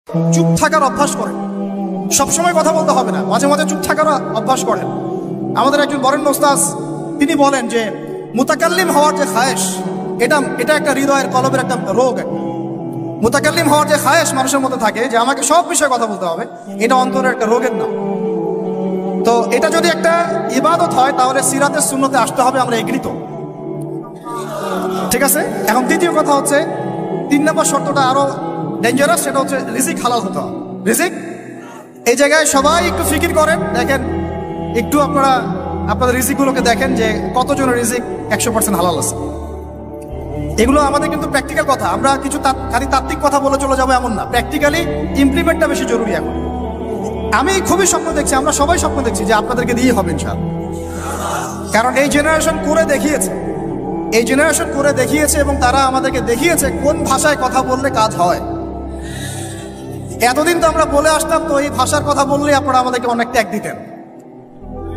চুপ থাকার অভ্যাস করেন। সবসময় কথা বলতে হবে না, মাঝে মাঝে চুপ থাকার অভ্যাস করেন। আমাদের একজন বরেণ্য ওস্তাদ তিনি বলেন যে মুতাকাল্লিম হওয়ার যে খায়েশ, এটা একটা হৃদয়ের কলবের একটা রোগ। মুতাকাল্লিম হওয়ার যে খায়েশ মানুষের মধ্যে থাকে যে আমাকে সব বিষয়ে কথা বলতে হবে, এটা অন্তরের একটা রোগের নাম। তো এটা যদি একটা ইবাদত হয় তাহলে সিরাতের সুন্নতে আসতে হবে, আমরা এগ্রিত। ঠিক আছে। এখন দ্বিতীয় কথা হচ্ছে, 3 নম্বর শর্তটা আরো ডেঞ্জারাস, সেটা হচ্ছে রিজিক হালাল হতে হবে। রিজিক, এই জায়গায় সবাই একটু ফিকির করেন, দেখেন একটু আপনারা আপনাদের রিজিকগুলোকে দেখেন যে কতজনের রিজিক 100% হালাল আছে। এগুলো আমাদের কিন্তু প্র্যাকটিক্যাল কথা, আমরা কিছু খালি তাত্ত্বিক কথা বলে চলে যাবো এমন না, প্র্যাকটিক্যালি ইমপ্লিমেন্টটা বেশি জরুরি। এখন আমি খুবই স্বপ্ন দেখছি, আমরা সবাই স্বপ্ন দেখছি যে আপনাদেরকে দিয়ে হবে ইনশাআল্লাহ। কারণ এই জেনারেশন করে দেখিয়েছে, এবং তারা আমাদেরকে দেখিয়েছে কোন ভাষায় কথা বললে কাজ হয়। এতদিন তো আমরা বলে আসতাম, তো এই ভাষার কথা বললে আপনারা আমাদেরকে অনেক ত্যাগ দিতেন।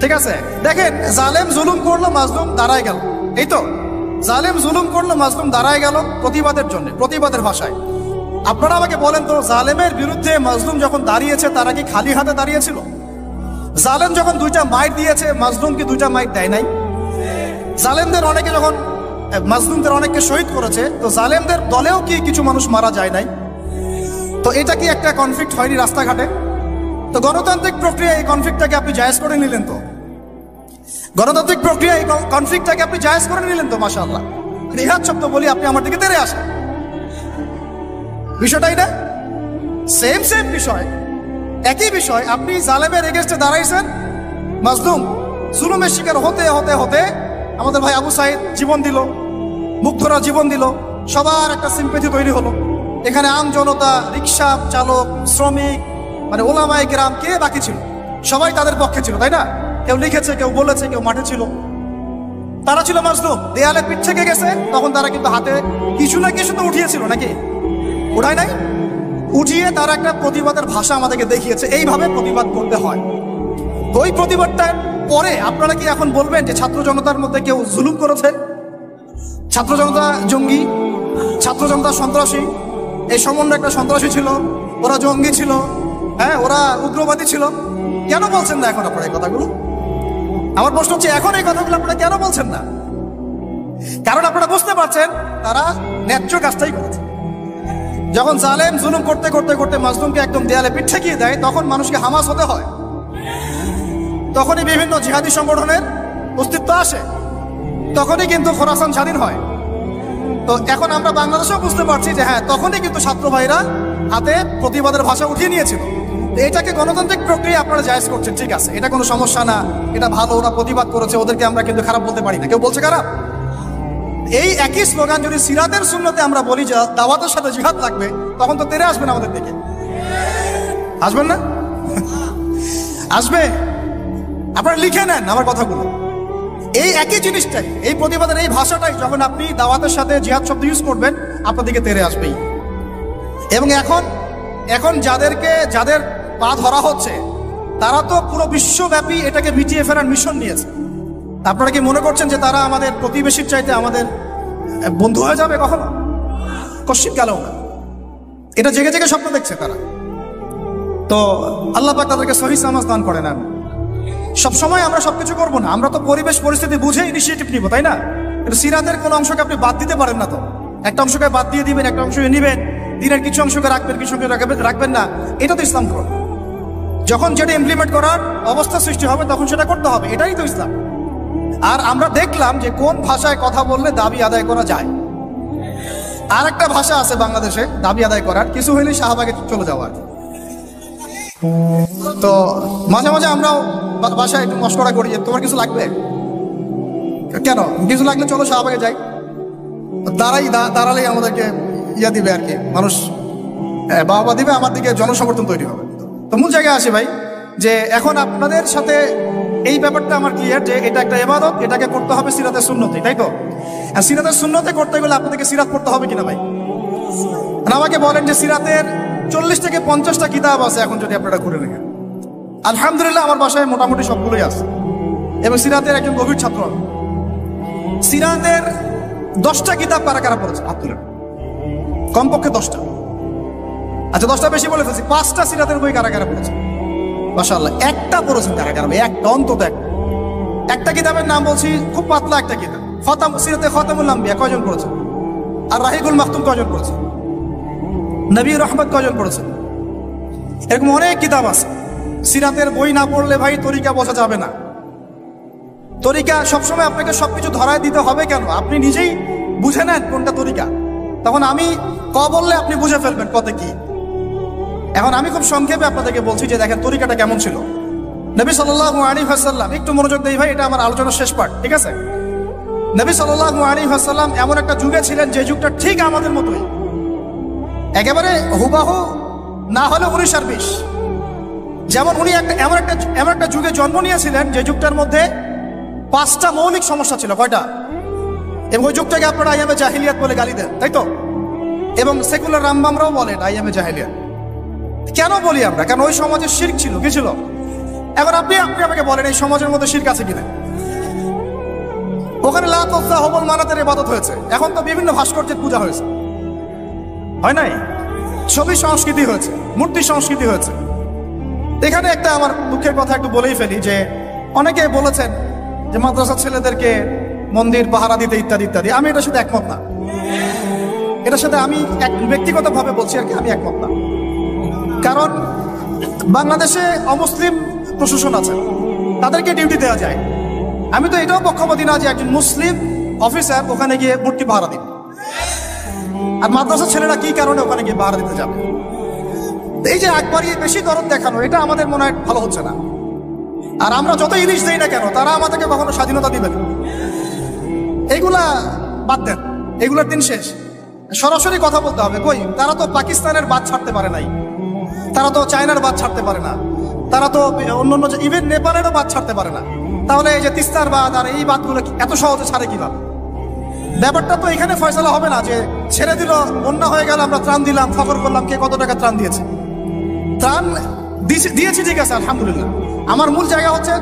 ঠিক আছে, দেখেন জালেম জুলুম করলো, মাজলুম দাঁড়ায় গেল। এই তো জালেম জুলুম করলো, মাজলুম দাঁড়ায় গেল প্রতিবাদের জন্য, প্রতিবাদের ভাষায়। আপনারা আমাকে বলেন তো, জালেমের বিরুদ্ধে মাজলুম যখন দাঁড়িয়েছে তারা কি খালি হাতে দাঁড়িয়েছিল? জালেম যখন 2টা মাইট দিয়েছে, মাজলুম কি 2টা মাইট দেয় নাই? জালেমদের অনেকে যখন মাজলুমদের অনেককে শহীদ করেছে, তো জালেমদের দলেও কি কিছু মানুষ মারা যায় নাই? তো এটা কি একটা কনফ্লিক্ট হয়নি রাস্তাঘাটে? তো গণতান্ত্রিক প্রক্রিয়া এই কনফ্লিক্টটাকে আপনি জায়েজ করে নিলেন, তো গণতান্ত্রিক প্রক্রিয়া এই কনফ্লিক্টটাকে আপনি জায়েজ করে নিলেন তো, মাশাআল্লাহ। রিহাদ শব্দ বলি, আপনি আমার দিকে তেড়ে আসেন, বিষয়টাই না সেম বিষয়, একই বিষয়। আপনি জালেমের এগেইনস্টে দাঁড়াইছেন, মাজলুম জুলুমের শিকার হতে হতে হতে আমাদের ভাই আবু সাইদ জীবন দিল, মুগ্ধরা জীবন দিল, সবার একটা সিম্পেথি তৈরি হলো। এখানে আম জনতা, রিক্সা চালক, শ্রমিক, মানে ওলামায়ে কেরাম, কে বাকি ছিল? সবাই তাদের পক্ষে ছিল, তাই না? কেউ লিখেছে, কেউ বলেছে, কেউ মাঠে ছিল। তারা ছিল মাজলুম, দেয়ালে পিঠ থেকে গেছে, তখন তারা কিন্তু হাতে কিছু না কিছু তো উঠিয়েছিল, নাকি উঠায় নাই? উঠিয়ে তারা একটা প্রতিবাদের ভাষা আমাদেরকে দেখিয়েছে, এইভাবে প্রতিবাদ করতে হয়। তো ওই প্রতিবাদটার পরে আপনারা কি এখন বলবেন যে ছাত্র জনতার মধ্যে কেউ জুলুম করেছে, ছাত্র জনতা জঙ্গি, ছাত্র জনতা সন্ত্রাসী, এই সম্বন্ধে একটা সন্ত্রাসী ছিল, ওরা জঙ্গি ছিল, হ্যাঁ ওরা উগ্রবাদী ছিল? কেন বলছেন না এখন আপনারা এই কথাগুলো? আমার প্রশ্ন হচ্ছে, এখন এই কথাগুলো আপনারা কেন বলছেন না? কারণ আপনারা বুঝতে পারছেন তারা ন্যায্য কাজটাই করেছে। যখন জালেম জুলুম করতে করতে করতে মাজলুমকে একদম দেয়ালে পিঠ ঠেকিয়ে দেয়, তখন মানুষকে হামাস হতে হয়, তখনই বিভিন্ন জিহাদি সংগঠনের অস্তিত্ব আসে, তখনই কিন্তু খোরাসান স্বাধীন হয়। তো এখন আমরা বাংলাদেশেও বুঝতে পারছি যে হ্যাঁ, তখনই কিন্তু ছাত্র ভাইরা হাতে প্রতিবাদের ভাষা উঠিয়ে নিয়েছিল। এটাকে গণতান্ত্রিক প্রক্রিয়া আপনারা জায়েজ করছেন, ঠিক আছে, এটা কোনো সমস্যা না, এটা ভালো, ওরা প্রতিবাদ করেছে, ওদেরকে আমরা কিন্তু খারাপ বলতে পারি না। কেউ বলছে খারাপ? এই একই স্লোগান যদি সিরাতের সুন্নতে আমরা বলি যে দাওয়াতের সাথে জিহাদ লাগবে, তখন তো তেরে আসবেন আমাদের দিকে, আসবেন না? আসবে। আপনারা লিখে নেন আমার কথাগুলো, এই একই জিনিসটাই, এই প্রতিবাদের এই ভাষাটাই যখন আপনি দাওয়াতের সাথে জিহাদ শব্দ ইউজ করবেন, আপনার দিকে তেরে আসবেই। এবং এখন যাদের পা ধরা হচ্ছে, তারা তো পুরো বিশ্বব্যাপী এটাকে মিটিয়ে ফেরার মিশন নিয়েছে। আপনারা কি মনে করছেন যে তারা আমাদের প্রতিবেশীর চাইতে আমাদের বন্ধু হয়ে যাবে? কখনো, কশ্চিৎকালেও না। এটা জেগে জেগে স্বপ্ন দেখছে তারা। তো আল্লাহ পাক তাদেরকে সহি সামাজ দান করে না। সবসময় আমরা সবকিছু করবো না, আমরা তো পরিবেশ পরিস্থিতি বুঝে ইনিশিয়েটিভ নিব, তাই না? কিন্তু সিরাতের কোনো অংশকে আপনি বাদ দিতে পারেন না। তো একটা অংশকে বাদ দিয়ে দিবেন, একটা অংশকে নিবেন, দিনের কিছু অংশকে রাখবেন, কিছু অংশকে রাখবেন না। এটা তো ইসলাম ধর্ম। যখন যেটা ইমপ্লিমেন্ট করার অবস্থা সৃষ্টি হবে তখন সেটা করতে হবে, এটাই তো ইসলাম। আর আমরা দেখলাম যে কোন ভাষায় কথা বললে দাবি আদায় করা যায়। আর একটা ভাষা আছে বাংলাদেশে দাবি আদায় করার, কিছু হইলে শাহবাগে চলে যাওয়ার। তো মাঝে মাঝে আমরাও বাসায় একটু মশকরা করি যে তোমার কিছু লাগবে, কেন কিছু লাগলে চলো শাহবাগে যাই। দাঁড়ালেই আমাদেরকে ইয়া দিবে আর কি, মানুষ বাবা দিবে, আমার দিকে জনসমর্থন তৈরি হবে। তো মূল জায়গায় আসি ভাই, যে এখন আপনাদের সাথে এই ব্যাপারটা আমার ক্লিয়ার যে এটা একটা ইবাদত, এটাকে করতে হবে সিরাতের সুন্নতে, তাই তো? আর সিরাতের সুন্নতে করতে গেলে আপনাদেরকে সিরাত পড়তে হবে কিনা ভাই? আমাকে বলেন যে সিরাতের 40 থেকে 50টা কিতাব আছে এখন, যদি আপনারা ঘুরে দেখেন। আলহামদুলিল্লাহ আমার বাসায় মোটামুটি সবগুলোই আছে, এবং সিরাতের একজন গভীর ছাত্র। সিরাতের 10টা কিতাব কারা কারা পড়েছে? হাত তুলেন, কমপক্ষে 10টা। আচ্ছা 10টা বেশি বলে ফেলছি, 5টা সিরাতের বই কারা কারা পড়েছে? মাশাআল্লাহ, একটা পড়েছেন কারা কারা? একটা, অন্তত একটা কিতাবের নাম বলছি, খুব পাতলা একটা কিতাব, সিরাতে খতামুল আম্বিয়া কয়জন পড়েছেন? আর রাহিকুল মাখতুম কয়জন পড়েছেন? নবী রহমত কয়জন পড়েছেন? এরকম অনেক কিতাব আছে। সিরাতের বই না পড়লে ভাই তরিকা বোঝা যাবে না। তরিকা সবসময় আপনাকে সবকিছু ধরায় দিতে হবে কেন? আপনি নিজেই বুঝে নেন কোনটা তরিকা, তখন আমি বললে আপনি বুঝে ফেলবেন কত কি। এখন আমি খুব সংক্ষেপে আপনাদেরকে বলছি যে দেখেন তরিকাটা কেমন ছিল। নবী সাল্লাল্লাহু আলাইহি ওয়াসাল্লাম, একটু মনোযোগ দেই ভাই, এটা আমার আলোচনার শেষ পার্ট, ঠিক আছে? নবী সাল্লাল্লাহু আলাইহি ওয়াসাল্লাম এমন একটা যুগে ছিলেন যে যুগটা ঠিক আমাদের মতোই, একেবারে হুবাহু না হলে 19 আর 20। যেমন উনি এমন একটা যুগে জন্ম নিয়েছিলেন যে যুগটার মধ্যে 5টা মৌলিক সমস্যা ছিল। কয়টা? এবং ওই যুগটাকে আপনারা আইয়ামে জাহিলিয়াত বলে গালি দেন, তাই তো? এবং সেকুলার রামবামরাও বলেন আইয়ামে জাহিলিয়াত। কেন বলি আমরা? কারণ ওই সমাজে শিরক ছিল। কি ছিল? এখন আপনি আমাকে বলেন এই সমাজের মধ্যে শিরক আছে কিনা? ওখানে লাত ওজ্জা হবল মানাতের ইবাদত হয়েছে, এখন তো বিভিন্ন ভাস্কর্যের পূজা হয়েছে, হয় নাই? ছবি সংস্কৃতি হয়েছে, মূর্তি সংস্কৃতি হয়েছে। এখানে একটা আমার দুঃখের কথা একটু বলেই ফেলি যে অনেকে বলেছেন যে মাদ্রাসার ছেলেদেরকে মন্দির পাহারা দিতে ইত্যাদি ইত্যাদি। আমি এটার সাথে একমত না। এটার সাথে আমি ব্যক্তিগতভাবে বলছি আর কি, আমি একমত না। কারণ বাংলাদেশে অমুসলিম প্রশাসন আছে, তাদেরকে ডিউটি দেওয়া যায়। আমি তো এটাও পক্ষপাতী না যে একজন মুসলিম অফিসার ওখানে গিয়ে মূর্তি পাহারা দিবে, আর মাদ্রাসার ছেলেরা কি কারণে ওখানে গিয়ে পাহারা দিতে যাবে? এই যে একবারই বেশি দরদ দেখানো, এটা আমাদের মনে হয় ভালো হচ্ছে না। আর আমরা যত ইলিশ দেই না কেন, তারা আমাদেরকে কখনো স্বাধীনতা দিবে না। এইগুলা বাদ দেন, এগুলোর দিন শেষ। সরাসরি কথা বলতে হবে। কই, তারা তো পাকিস্তানের বাদ ছাড়তে পারে নাই, তারা তো চায়নার বাদ ছাড়তে পারে না, তারা তো অন্যান্য ইভেন নেপালেরও বাদ ছাড়তে পারে না। তাহলে এই যে তিস্তার বাদ আর এই বাদগুলো এত সহজে ছাড়ে কিভাবে? ব্যাপারটা তো এখানে ফয়সালা হবে না যে ছেড়ে দিল, বন্যা হয়ে গেল, আমরা ত্রাণ দিলাম, ফখর করলাম, কে কত টাকা ত্রাণ দিয়েছে। ত্রাণ দিয়েছি ঠিক আছে, আলহামদুলিল্লাহ। আমার মূল জায়গা হচ্ছে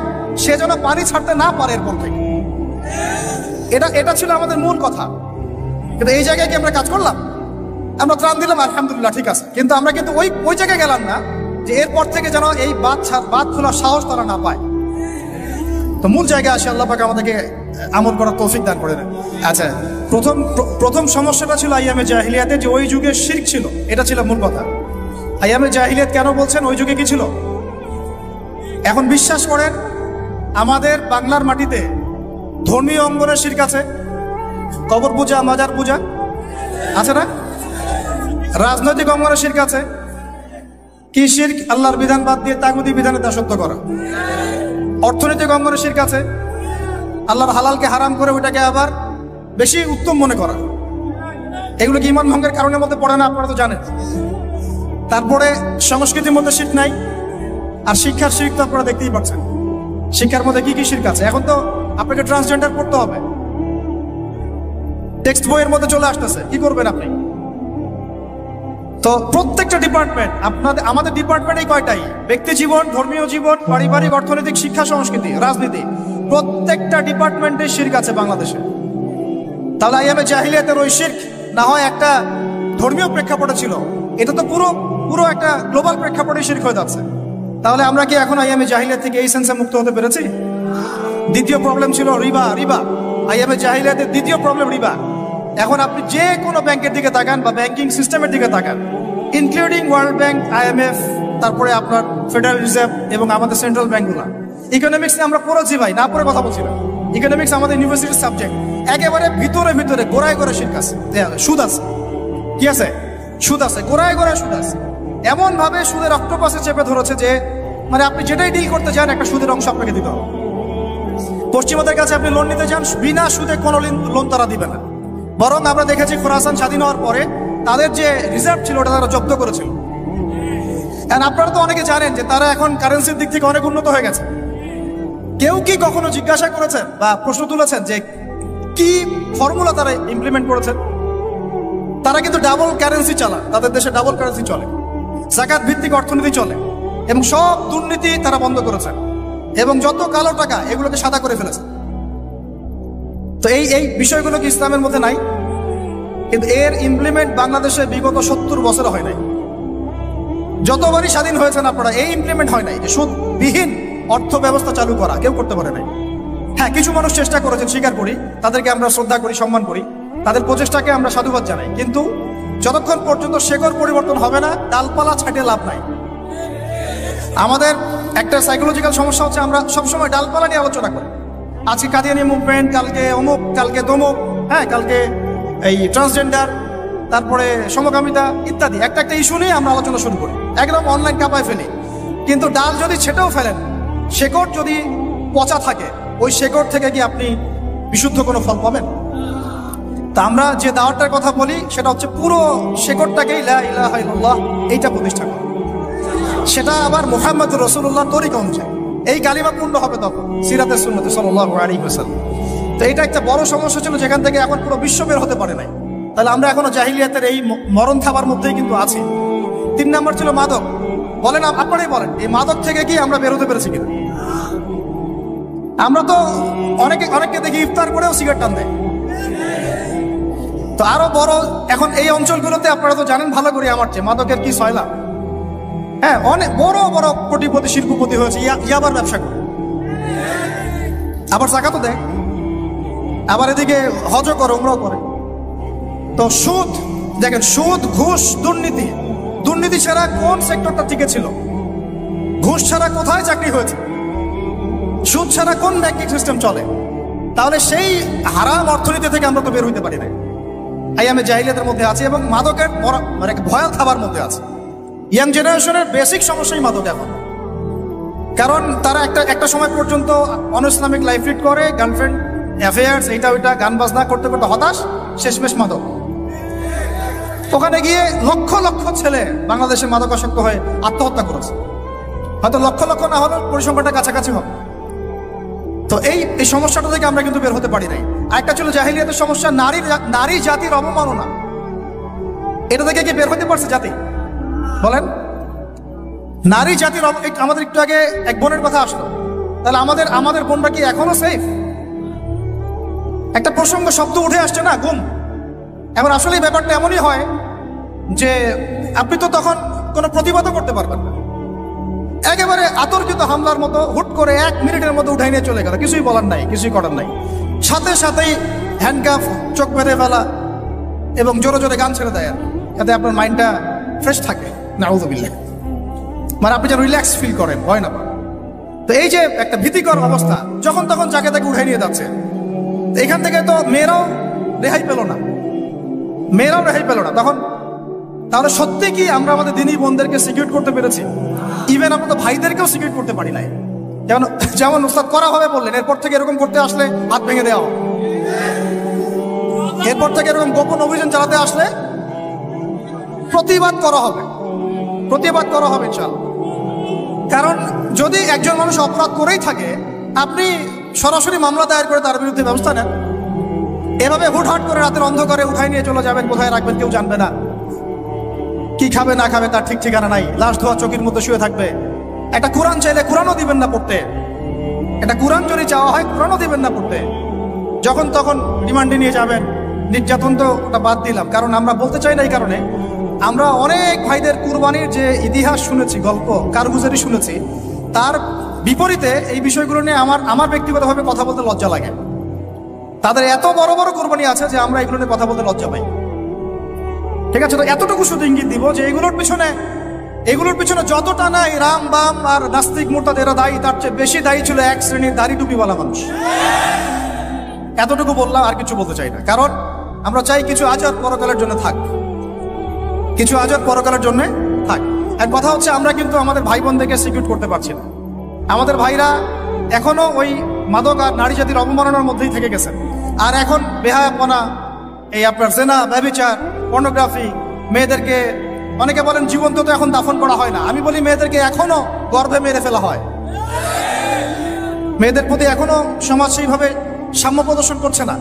সে যেন পানি ছাড়তে না পারে এরপর থেকে। এটা ছিল আমাদের মূল কথা। কিন্তু এই জায়গায় কি আমরা কাজ করলাম? আমরা ত্রাণ দিলাম, আলহামদুলিল্লাহ, ঠিক আছে, কিন্তু আমরা কিন্তু ওই জায়গায় গেলাম না যে এরপর থেকে যেন এই বাদ খোলার সাহস তারা না পায়। তো মূল জায়গায় আসে, আল্লাহ পাক আমাদেরকে আমল করার তৌফিক দান করে দেন। আচ্ছা, প্রথম সমস্যাটা ছিল আইয়ামে জাহিলিয়াতে, যে ওই যুগে শিরক ছিল, এটা ছিল মূল কথা। আইয়ামে জাহিলিয়াত কেন বলছেন? ওই যুগে কি ছিল? এখন বিশ্বাস করেন আমাদের বাংলার মাটিতে ধর্মীয় অঙ্গনে শিরক আছে, কবর পূজা, মাজার পূজা আছে না? রাজনৈতিক অঙ্গনে শিরক আছে। কি শিরক? আল্লাহর বিধান বাদ দিয়ে তাগুতি বিধানে দাসত্ব করা। অর্থনৈতিক অঙ্গনে শিরক আছে, আল্লাহর হালালকে হারাম করে ওইটাকে আবার বেশি উত্তম মনে করা। এগুলো কি ঈমান ভঙ্গের কারণের মধ্যে পড়ে না? আপনারা তো জানেন। তারপরে সংস্কৃতির মধ্যে শিরক নাই, আর শিক্ষার শিরক তো আপনারা দেখতেই পাচ্ছেন। শিক্ষার মধ্যে কি কি শিরক আছে? এখন তো আপনাকে ট্রান্সজেন্ডার পড়তে হবে, টেক্সট বইয়ের মধ্যে চলে আসতেছে। কি করবেন আপনি? তো প্রত্যেকটা ডিপার্টমেন্ট, আমাদের ডিপার্টমেন্ট এই কয়টাই, ব্যক্তি জীবন, ধর্মীয় জীবন, পারিবারিক, অর্থনৈতিক, শিক্ষা, সংস্কৃতি, রাজনীতি, প্রত্যেকটা ডিপার্টমেন্টে শিরক আছে বাংলাদেশে। তাহলে আইয়ামে জাহিলিয়াতের ওই শিরক না হয় একটা ধর্মীয় প্রেক্ষাপটে ছিল, এটা তো পুরো একটা গ্লোবাল প্রেক্ষাপটে শিরক হয়ে যাচ্ছে। তাহলে আমরা কি এখন আইয়ামে জাহিলিয়াত থেকে এই সেন্সে মুক্ত হতে পেরেছি? দ্বিতীয় প্রবলেম ছিল রিবা। আইয়ামে জাহিলিয়াতের দ্বিতীয় প্রবলেম রিবা। এখন আপনি যে কোনো ব্যাংকের দিকে তাকান বা ব্যাংকিং সিস্টেমের দিকে তাকান, ইনক্লুডিং ওয়ার্ল্ড ব্যাংক, IMF, তারপরে আপনার ফেডারেল রিজার্ভ এবং আমাদের সেন্ট্রাল ব্যাংকগুলো। ইকোনমিক্স নিয়ে আমরা পড়েছি ভাই, না পড়ে কথা বলছি না। ইকোনমিক্স আমাদের ইউনিভার্সিটির সাবজেক্ট। একেবারে ভিতরে গোড়ায় শিরক আছে, সুদ আছে। কি আছে? সুদ আছে, গোড়ায় সুদ আছে। এমন ভাবে সুদের অক্টোপাসে চেপে ধরেছে যে মানে আপনি যেটাই ডিল করতে যান একটা সুদের অংশ আপনাকে দিতে হবে। পশ্চিমাদের কাছে আপনি লোন নিতে যান, বিনা সুদে কোনো লোন তারা দিবে না। বরং আমরা দেখেছি খোরাসান স্বাধীন হওয়ার পরে তাদের যে রিজার্ভ ছিল ওটা তারা জব্দ করেছিল। আপনারা তো অনেকে জানেন যে তারা এখন কারেন্সির দিক থেকে অনেক উন্নত হয়ে গেছে। কেউ কি কখনো জিজ্ঞাসা করেছেন বা প্রশ্ন তুলেছেন যে কি ফর্মুলা তারা ইমপ্লিমেন্ট করেছেন? তারা কিন্তু ডাবল কারেন্সি চালান, তাদের দেশে ডাবল কারেন্সি চলে, যাকাত ভিত্তিক অর্থনীতি চলে, এবং সব দুর্নীতি তারা বন্ধ করেছেন, এবং যত কালো টাকা এগুলোকে সাদা করে ফেলেছে। তো এই বিষয়গুলো কি ইসলামের মধ্যে নাই? কিন্তু এর ইমপ্লিমেন্ট বাংলাদেশে বিগত 70 বছরে হয় নাই। যতবারই স্বাধীন হয়েছেন আপনারা, এই ইমপ্লিমেন্ট হয় নাই যে সুদবিহীন অর্থ ব্যবস্থা চালু করা, কেউ করতে পারে নাই। হ্যাঁ, কিছু মানুষ চেষ্টা করেছেন, স্বীকার করি, তাদেরকে আমরা শ্রদ্ধা করি, সম্মান করি, তাদের প্রচেষ্টাকে আমরা সাধুবাদ জানাই। কিন্তু যতক্ষণ পর্যন্ত শেকড় পরিবর্তন হবে না, ডালপালা ছাটিয়ে লাভ নাই। আমাদের একটা সাইকোলজিক্যাল সমস্যা হচ্ছে, আমরা সবসময় ডালপালা নিয়ে আলোচনা করি। আজকে কাদিয়ানি মুভমেন্ট, কালকে অমুক, কালকে তমুক, হ্যাঁ, কালকে এই ট্রান্সজেন্ডার, তারপরে সমকামিতা ইত্যাদি একটা একটা ইস্যু নিয়ে আমরা আলোচনা শুরু করি, একদম অনলাইন কাঁপায় ফেলি। কিন্তু ডাল যদি ছেটেও ফেলেন, শেকড় যদি পচা থাকে, ওই শেকড় থেকে কি আপনি বিশুদ্ধ কোনো ফল পাবেন? তা আমরা যে দাওয়াতটার কথা বলি সেটা হচ্ছে পুরো শেকড়টাকেই লা ইলাহা ইল্লাল্লাহ এইটা প্রতিষ্ঠা করা, সেটা আবার মুহাম্মদুর রাসূলুল্লাহর তরিকা অনুযায়ী। এই কালিমা পূর্ণ হবে তখন সিরাতে সুন্নতে সাল্লাল্লাহু আলাইহি ওয়াসাল্লাম। তো এটা একটা বড় সমস্যা ছিল, যেখান থেকে এখন পুরো বিশ্ব বের হতে পারে নাই। তাহলে আমরা এখনো জাহিলিয়াতের এই মরণ থাবার মধ্যেই কিন্তু আছি। 3 নম্বর ছিল মাদক। বলেন, আপনারাই বলেন, এই মাদক থেকে কি আমরা বেরোতে পেরেছি কিনা? আমরা তো অনেককে দেখি ইফতার করেও সিগারেট টান দেয়। তো আরো বড়, এখন এই অঞ্চলগুলোতে আপনারা তো জানেন ভালো করে আমার চেয়ে মাদকের কি সয়লা। হ্যাঁ, অনেক বড় বড় কোটিপতি শিল্পপতি হয়েছে ইয়াবার ব্যবসা করে, আবার জাকাতও দেয়, আবার এদিকে হজও করে, উমরাও করে। তো সুদ দেখেন, সুদ, ঘুষ, দুর্নীতি ছাড়া কোন সেক্টরটা টিকে ছিল? ঘুষ ছাড়া কোথায় চাকরি হয়েছে? সুদ ছাড়া কোন ব্যাংকিং সিস্টেম চলে? তাহলে সেই হারাম অর্থনীতি থেকে আমরা তো বের হইতে পারি না। আমি জাহিলিয়াতের মধ্যে আছি এবং মাদকের মানে ভয়াল খাবার মধ্যে আছে। ইয়াং জেনারেশনের বেসিক সমস্যাই মাদক এখন, কারণ তারা একটা সময় পর্যন্ত অন ইসলামিক লাইফ লিড করে, গার্লফ্রেন্ড অ্যাফেয়ার্স, এইটা ওইটা, গান বাজনা করতে করতে হতাশ, শেষমেশ মাদক। ওখানে গিয়ে লক্ষ লক্ষ ছেলে বাংলাদেশে মাদকাসক্ত হয়ে আত্মহত্যা করেছে। হয়তো লক্ষ লক্ষ না হলে পরিসংখ্যানটা কাছাকাছি হবে। তো এই সমস্যাটা থেকে আমরা কিন্তু বের হতে পারি নাই। আরেকটা ছিল জাহিলিয়াতের সমস্যা, নারী জাতির অবমাননা। এটা থেকে কি বের হতে পারছে জাতি? বলেন, নারী জাতির আমাদের একটু আগে এক বোনের কথা আসলো, তাহলে আমাদের বোনরা কি এখনো সেফ? একটা প্রসঙ্গ শব্দ উঠে আসছে না, গুম। এখন আসলে ব্যাপারটা এমনই হয় যে আপনি তো তখন কোনো প্রতিবাদও করতে পারবেন না। একেবারে আতর্কিত হামলার মতো হুট করে 1 মিনিটের মধ্যে উঠাই নিয়ে চলে গেল, কিছুই বলার নাই, কিছুই করার নাই। সাথে সাথেই হ্যান্ডকাফ, চোখ বেঁধে ফেলা এবং জোরে জোরে গান ছেড়ে দেয়, যাতে আপনার মাইন্ডটা ফ্রেশ থাকে। নাউযুবিল্লাহ, মানে আপনি যেন রিল্যাক্স ফিল করেন, ভয় না পান। তো এই যে একটা ভীতিকর অবস্থা, যখন তখন যাকে তাকে উঠাই নিয়ে যাচ্ছে, এখান থেকে তো মেয়েরাও রেহাই পেল না। তখন তাহলে সত্যি কি আমরা আমাদের দিনী বোনদেরকে সিকিউর করতে পেরেছি? ইভেন আমরা তো ভাইদেরকেও সিকিউর করতে পারি নাই। যেমন উস্তাদ করা হবে বললেন, এরপর থেকে এরকম করতে আসলে হাত ভেঙে দেওয়া হবে। এরপর থেকে এরকম গোপন অভিযান চালাতে আসলে প্রতিবাদ করা হবে ইনশাআল্লাহ। কারণ যদি একজন মানুষ অপরাধ করেই থাকে, আপনি সরাসরি মামলা দায়ের করে তার বিরুদ্ধে ব্যবস্থা নেন। এভাবে হুটহাট করে রাতের অন্ধকারে উঠাই নিয়ে চলে যাবেন, কোথায় রাখবেন কেউ জানবে না, কি খাবে না খাবে তার ঠিক ঠিকানা নাই, লাশ ধোয়া চকির মধ্যে শুয়ে থাকবে। একটা কোরআন চাইলে কোরআনও দিবেন না পড়তে, একটা কোরআন যদি চাওয়া হয় কোরআনও দিবেন না পড়তে। যখন তখন রিমান্ডে নিয়ে যাবেন। নির্যাতন তো ওটা বাদ দিলাম, কারণ আমরা বলতে চাই না। এই কারণে আমরা অনেক ভাইদের কুরবানির যে ইতিহাস শুনেছি, গল্প কারগুজারি শুনেছি, তার বিপরীতে এই বিষয়গুলো নিয়ে আমার ব্যক্তিগতভাবে কথা বলতে লজ্জা লাগে। তাদের এত বড় বড় কুরবানি আছে যে আমরা এগুলো নিয়ে কথা বলতে লজ্জা পাই। ঠিক আছে, তো এতটুকু শুধু ইঙ্গিত দিব যে এগুলোর পিছনে যতটা না এই রাম বাম আর নাস্তিক মুরতাদ এরা দায়ী, তার চেয়ে বেশি দায়ী ছিল এক শ্রেণীর দাড়ি টুপিওয়ালা মানুষ। এতটুকু বললাম, আর কিছু বলতে চাই না। কারণ আমরা চাই কিছু আজাদ পরকালের জন্য থাক, আর কথা হচ্ছে আমরা কিন্তু আমাদের ভাই বোনদেরকে সিকিউর করতে পারছি না। আমাদের ভাইরা এখনো ওই মাদক আর নারী জাতির অবমাননার মধ্যেই থেকে গেছেন। আর এখন বেহায়াপনা, এই আপনার জেনা, ব্যভিচার, পর্নোগ্রাফি, মেয়েদেরকে অনেকে বলেন জীবন্ত তো এখন দাফন করা হয় না। আমি বলি মেয়েদেরকে এখনো গর্ভে মেরে ফেলা হয়। মেয়েদের প্রতি এখনো সমাজ সেইভাবে সাম্য প্রদর্শন করছে না।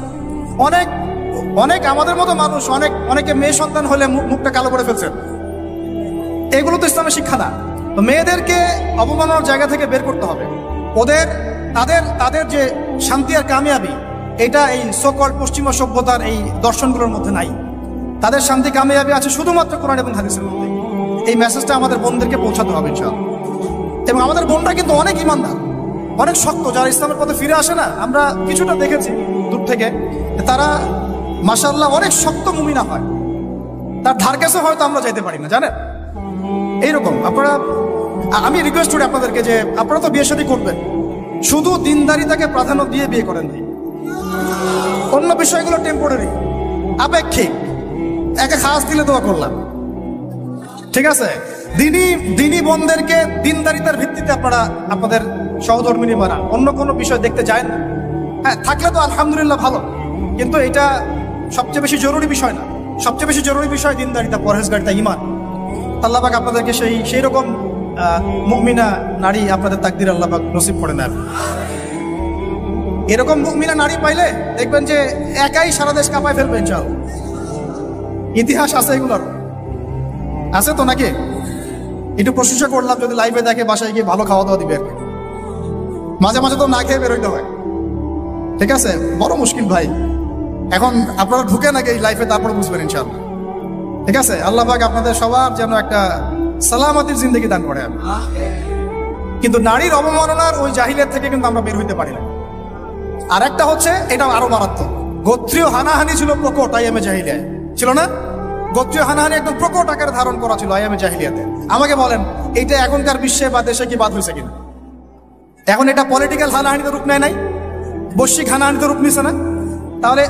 অনেক আমাদের মতো মানুষ অনেকে মেয়ে সন্তান হলে মুখটা কালো করে ফেলছেন। এগুলো তো ইসলামের শিক্ষা না। তো মেয়েদেরকে অবমাননার জায়গা থেকে বের করতে হবে। তাদের যে শান্তি আর কামিয়াবি, এটা এই সকল পশ্চিমা সভ্যতার এই দর্শনগুলোর মধ্যে নাই। তাদের শান্তি কামিয়াবি আছে শুধুমাত্র কোরআন এবং হাদিসের মধ্যে। এই মেসেজটা আমাদের বোনদেরকে পৌঁছাতে হবে ইনশাআল্লাহ। এবং আমাদের বোনরা কিন্তু অনেক ইমানদার, অনেক শক্ত, যারা ইসলামের পথে ফিরে আসে না, আমরা কিছুটা দেখেছি দূর থেকে, তারা মাশাআল্লাহ অনেক শক্ত মুমিনা হয়, তার ধার কাছে হয়তো আমরা যাইতে পারি না, জানেন এইরকম। আপনারা, আমি রিকোয়েস্ট করি আপনাদেরকে যে আপনারা তো বিয়ে শাদী করবেন, শুধু দিনদারিতাকে প্রাধান্য দিয়ে বিয়ে করেন দিই, অন্য বিষয়গুলো টেম্পোরারি, আপেক্ষিক, একে খাস দিলে দোয়া করলাম, ঠিক আছে। দিনী বোনদেরকে দিনদারিতার ভিত্তিতে আপনারা আপনাদের সহধর্মিনী বানান, অন্য কোনো বিষয় দেখতে যায় না। হ্যাঁ, থাকলে তো আলহামদুলিল্লাহ ভালো, কিন্তু এটা সবচেয়ে বেশি জরুরি বিষয় না। সবচেয়ে বেশি জরুরি বিষয় দিনদারিতা, পরহেজগারিতা, ঈমান। আল্লাহ পাক আপনাদেরকে সেই রকম মুমিনা নারী আপনাদের তাকদির আল্লাহ পাক নসিব করে নেন। এরকম মুমিনা নারী পাইলে দেখবেন যে একাই সারা দেশ কাঁপায় ফেলবে ইনশাআল্লাহ। ইতিহাস আছে এগুলোর, আছে তো নাকি? একটু প্রশংসা করলাম, যদি লাইভে দেখে বাসায় গিয়ে ভালো খাওয়া দাওয়া দিবে আর কি। মাঝে মাঝে তো না খেয়ে বেরোইতে হয়, ঠিক আছে? বড় মুশকিল ভাই। এখন আপনারা ঢুকে নাকি এই লাইফে, তারপরে বুঝবেন ইনশাআল্লাহ, ঠিক আছে? আল্লাহ পাক আপনাদের সবার যেন একটা সালামাতির জিন্দেগি দান করে। কিন্তু নারীর অবমাননার ওই জাহিলিয়াত থেকে কিন্তু আমরা বের হইতে পারি না। আর একটা হচ্ছে, এটা আরো মারাত্মক, গোত্রীয় হানাহানি ছিল প্রকট আইয়ামে জাহিলিয়ায়, ছিল না? গোত্রীয় হানাহানি একদম প্রকট আকারে ধারণ করা ছিল আইয়ামে জাহিলিয়াতে। আমাকে বলেন, এইটা এখনকার বিশ্বে বা দেশে কি বাদ হয়েছে কিনা? এখন এটা পলিটিক্যাল হানাহানিতে রূপ নেয় নাই, বৈশ্বিক হানাহানিতে রূপ নিছে না? তাহলে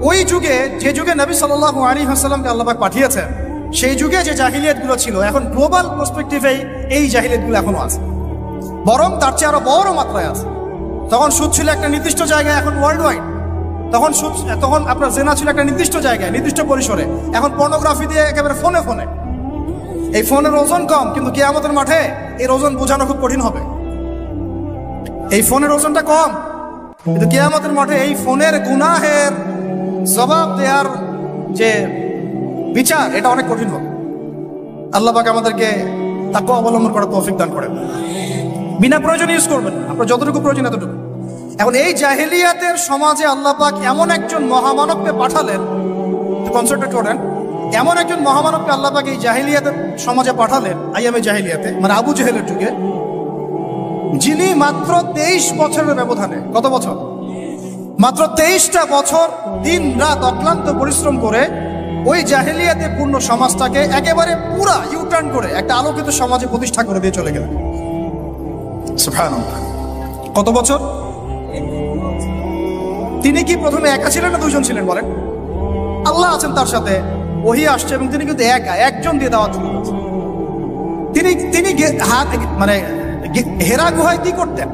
ওই যুগে, যে যুগে নবী সাল্লাল্লাহু আলাইহি ওয়াসাল্লামকে আল্লাহ পাক পাঠিয়েছেন, সেই যুগে যে জাহিলিয়াতগুলো ছিল, এখন গ্লোবাল পার্সপেক্টিভেই এই জাহিলিয়াতগুলো এখনো আছে, বরং তার চেয়ে আরো বড় মাত্রায় আছে। তখন সুদ ছিল একটা নির্দিষ্ট জায়গায়, এখন ওয়ার্ল্ড ওয়াইড। তখন আপনার জেনা ছিল একটা নির্দিষ্ট জায়গায়, নির্দিষ্ট পরিসরে, এখন পর্নোগ্রাফি দিয়ে একেবারে ফোনে ফোনে। এই ফোনের ওজন কম, কিন্তু কিয়ামতের মাঠে এর ওজন বোঝানো খুব কঠিন হবে। এই ফোনের ওজনটা কম, কিন্তু কিয়ামতের মাঠে এই ফোনের গুনাহের জবাব দেওয়ার যে বিচার, এটা অনেক কঠিন হবে। আল্লাহ পাক আমাদেরকে তাকওয়া অবলম্বন করার তৌফিক দান করেন। বিনা প্রয়োজনে ইউজ করবেন, আপনার যতটুকু প্রয়োজন এতটুকু। এখন এই জাহেলিয়াতের সমাজে আল্লাহ পাক এমন একজন মহামানবকে পাঠালেন, কনসেন্ট্রেট করেন, এমন একজন মহামানবকে আল্লাহ পাক এই জাহেলিয়াতের সমাজে পাঠালেন, আইয়ামে জাহেলিয়াতে, মানে আবু জেহেলের যুগে, যিনি মাত্র 23 বছরের ব্যবধানে, কত বছর? মাত্র 23টা বছর দিন রাত অক্লান্ত পরিশ্রম করে ওই জাহেলিয়াতে পূর্ণ সমাজটাকে একেবারে পুরা ইউটার্ন করে একটা আলোকিত সমাজে প্রতিষ্ঠা করে দিয়ে চলে গেলেন। সুবহানাল্লাহ। কত বছর? তিনি কি প্রথমে একা ছিলেন না দুইজন ছিলেন বলেন? আল্লাহ আছেন তার সাথে, ওহী আসছে, এবং তিনি কিন্তু একজন দিয়ে দাওয়াত শুরু করেছেন। তিনি মানে হেরা গুহায় কি করতেন?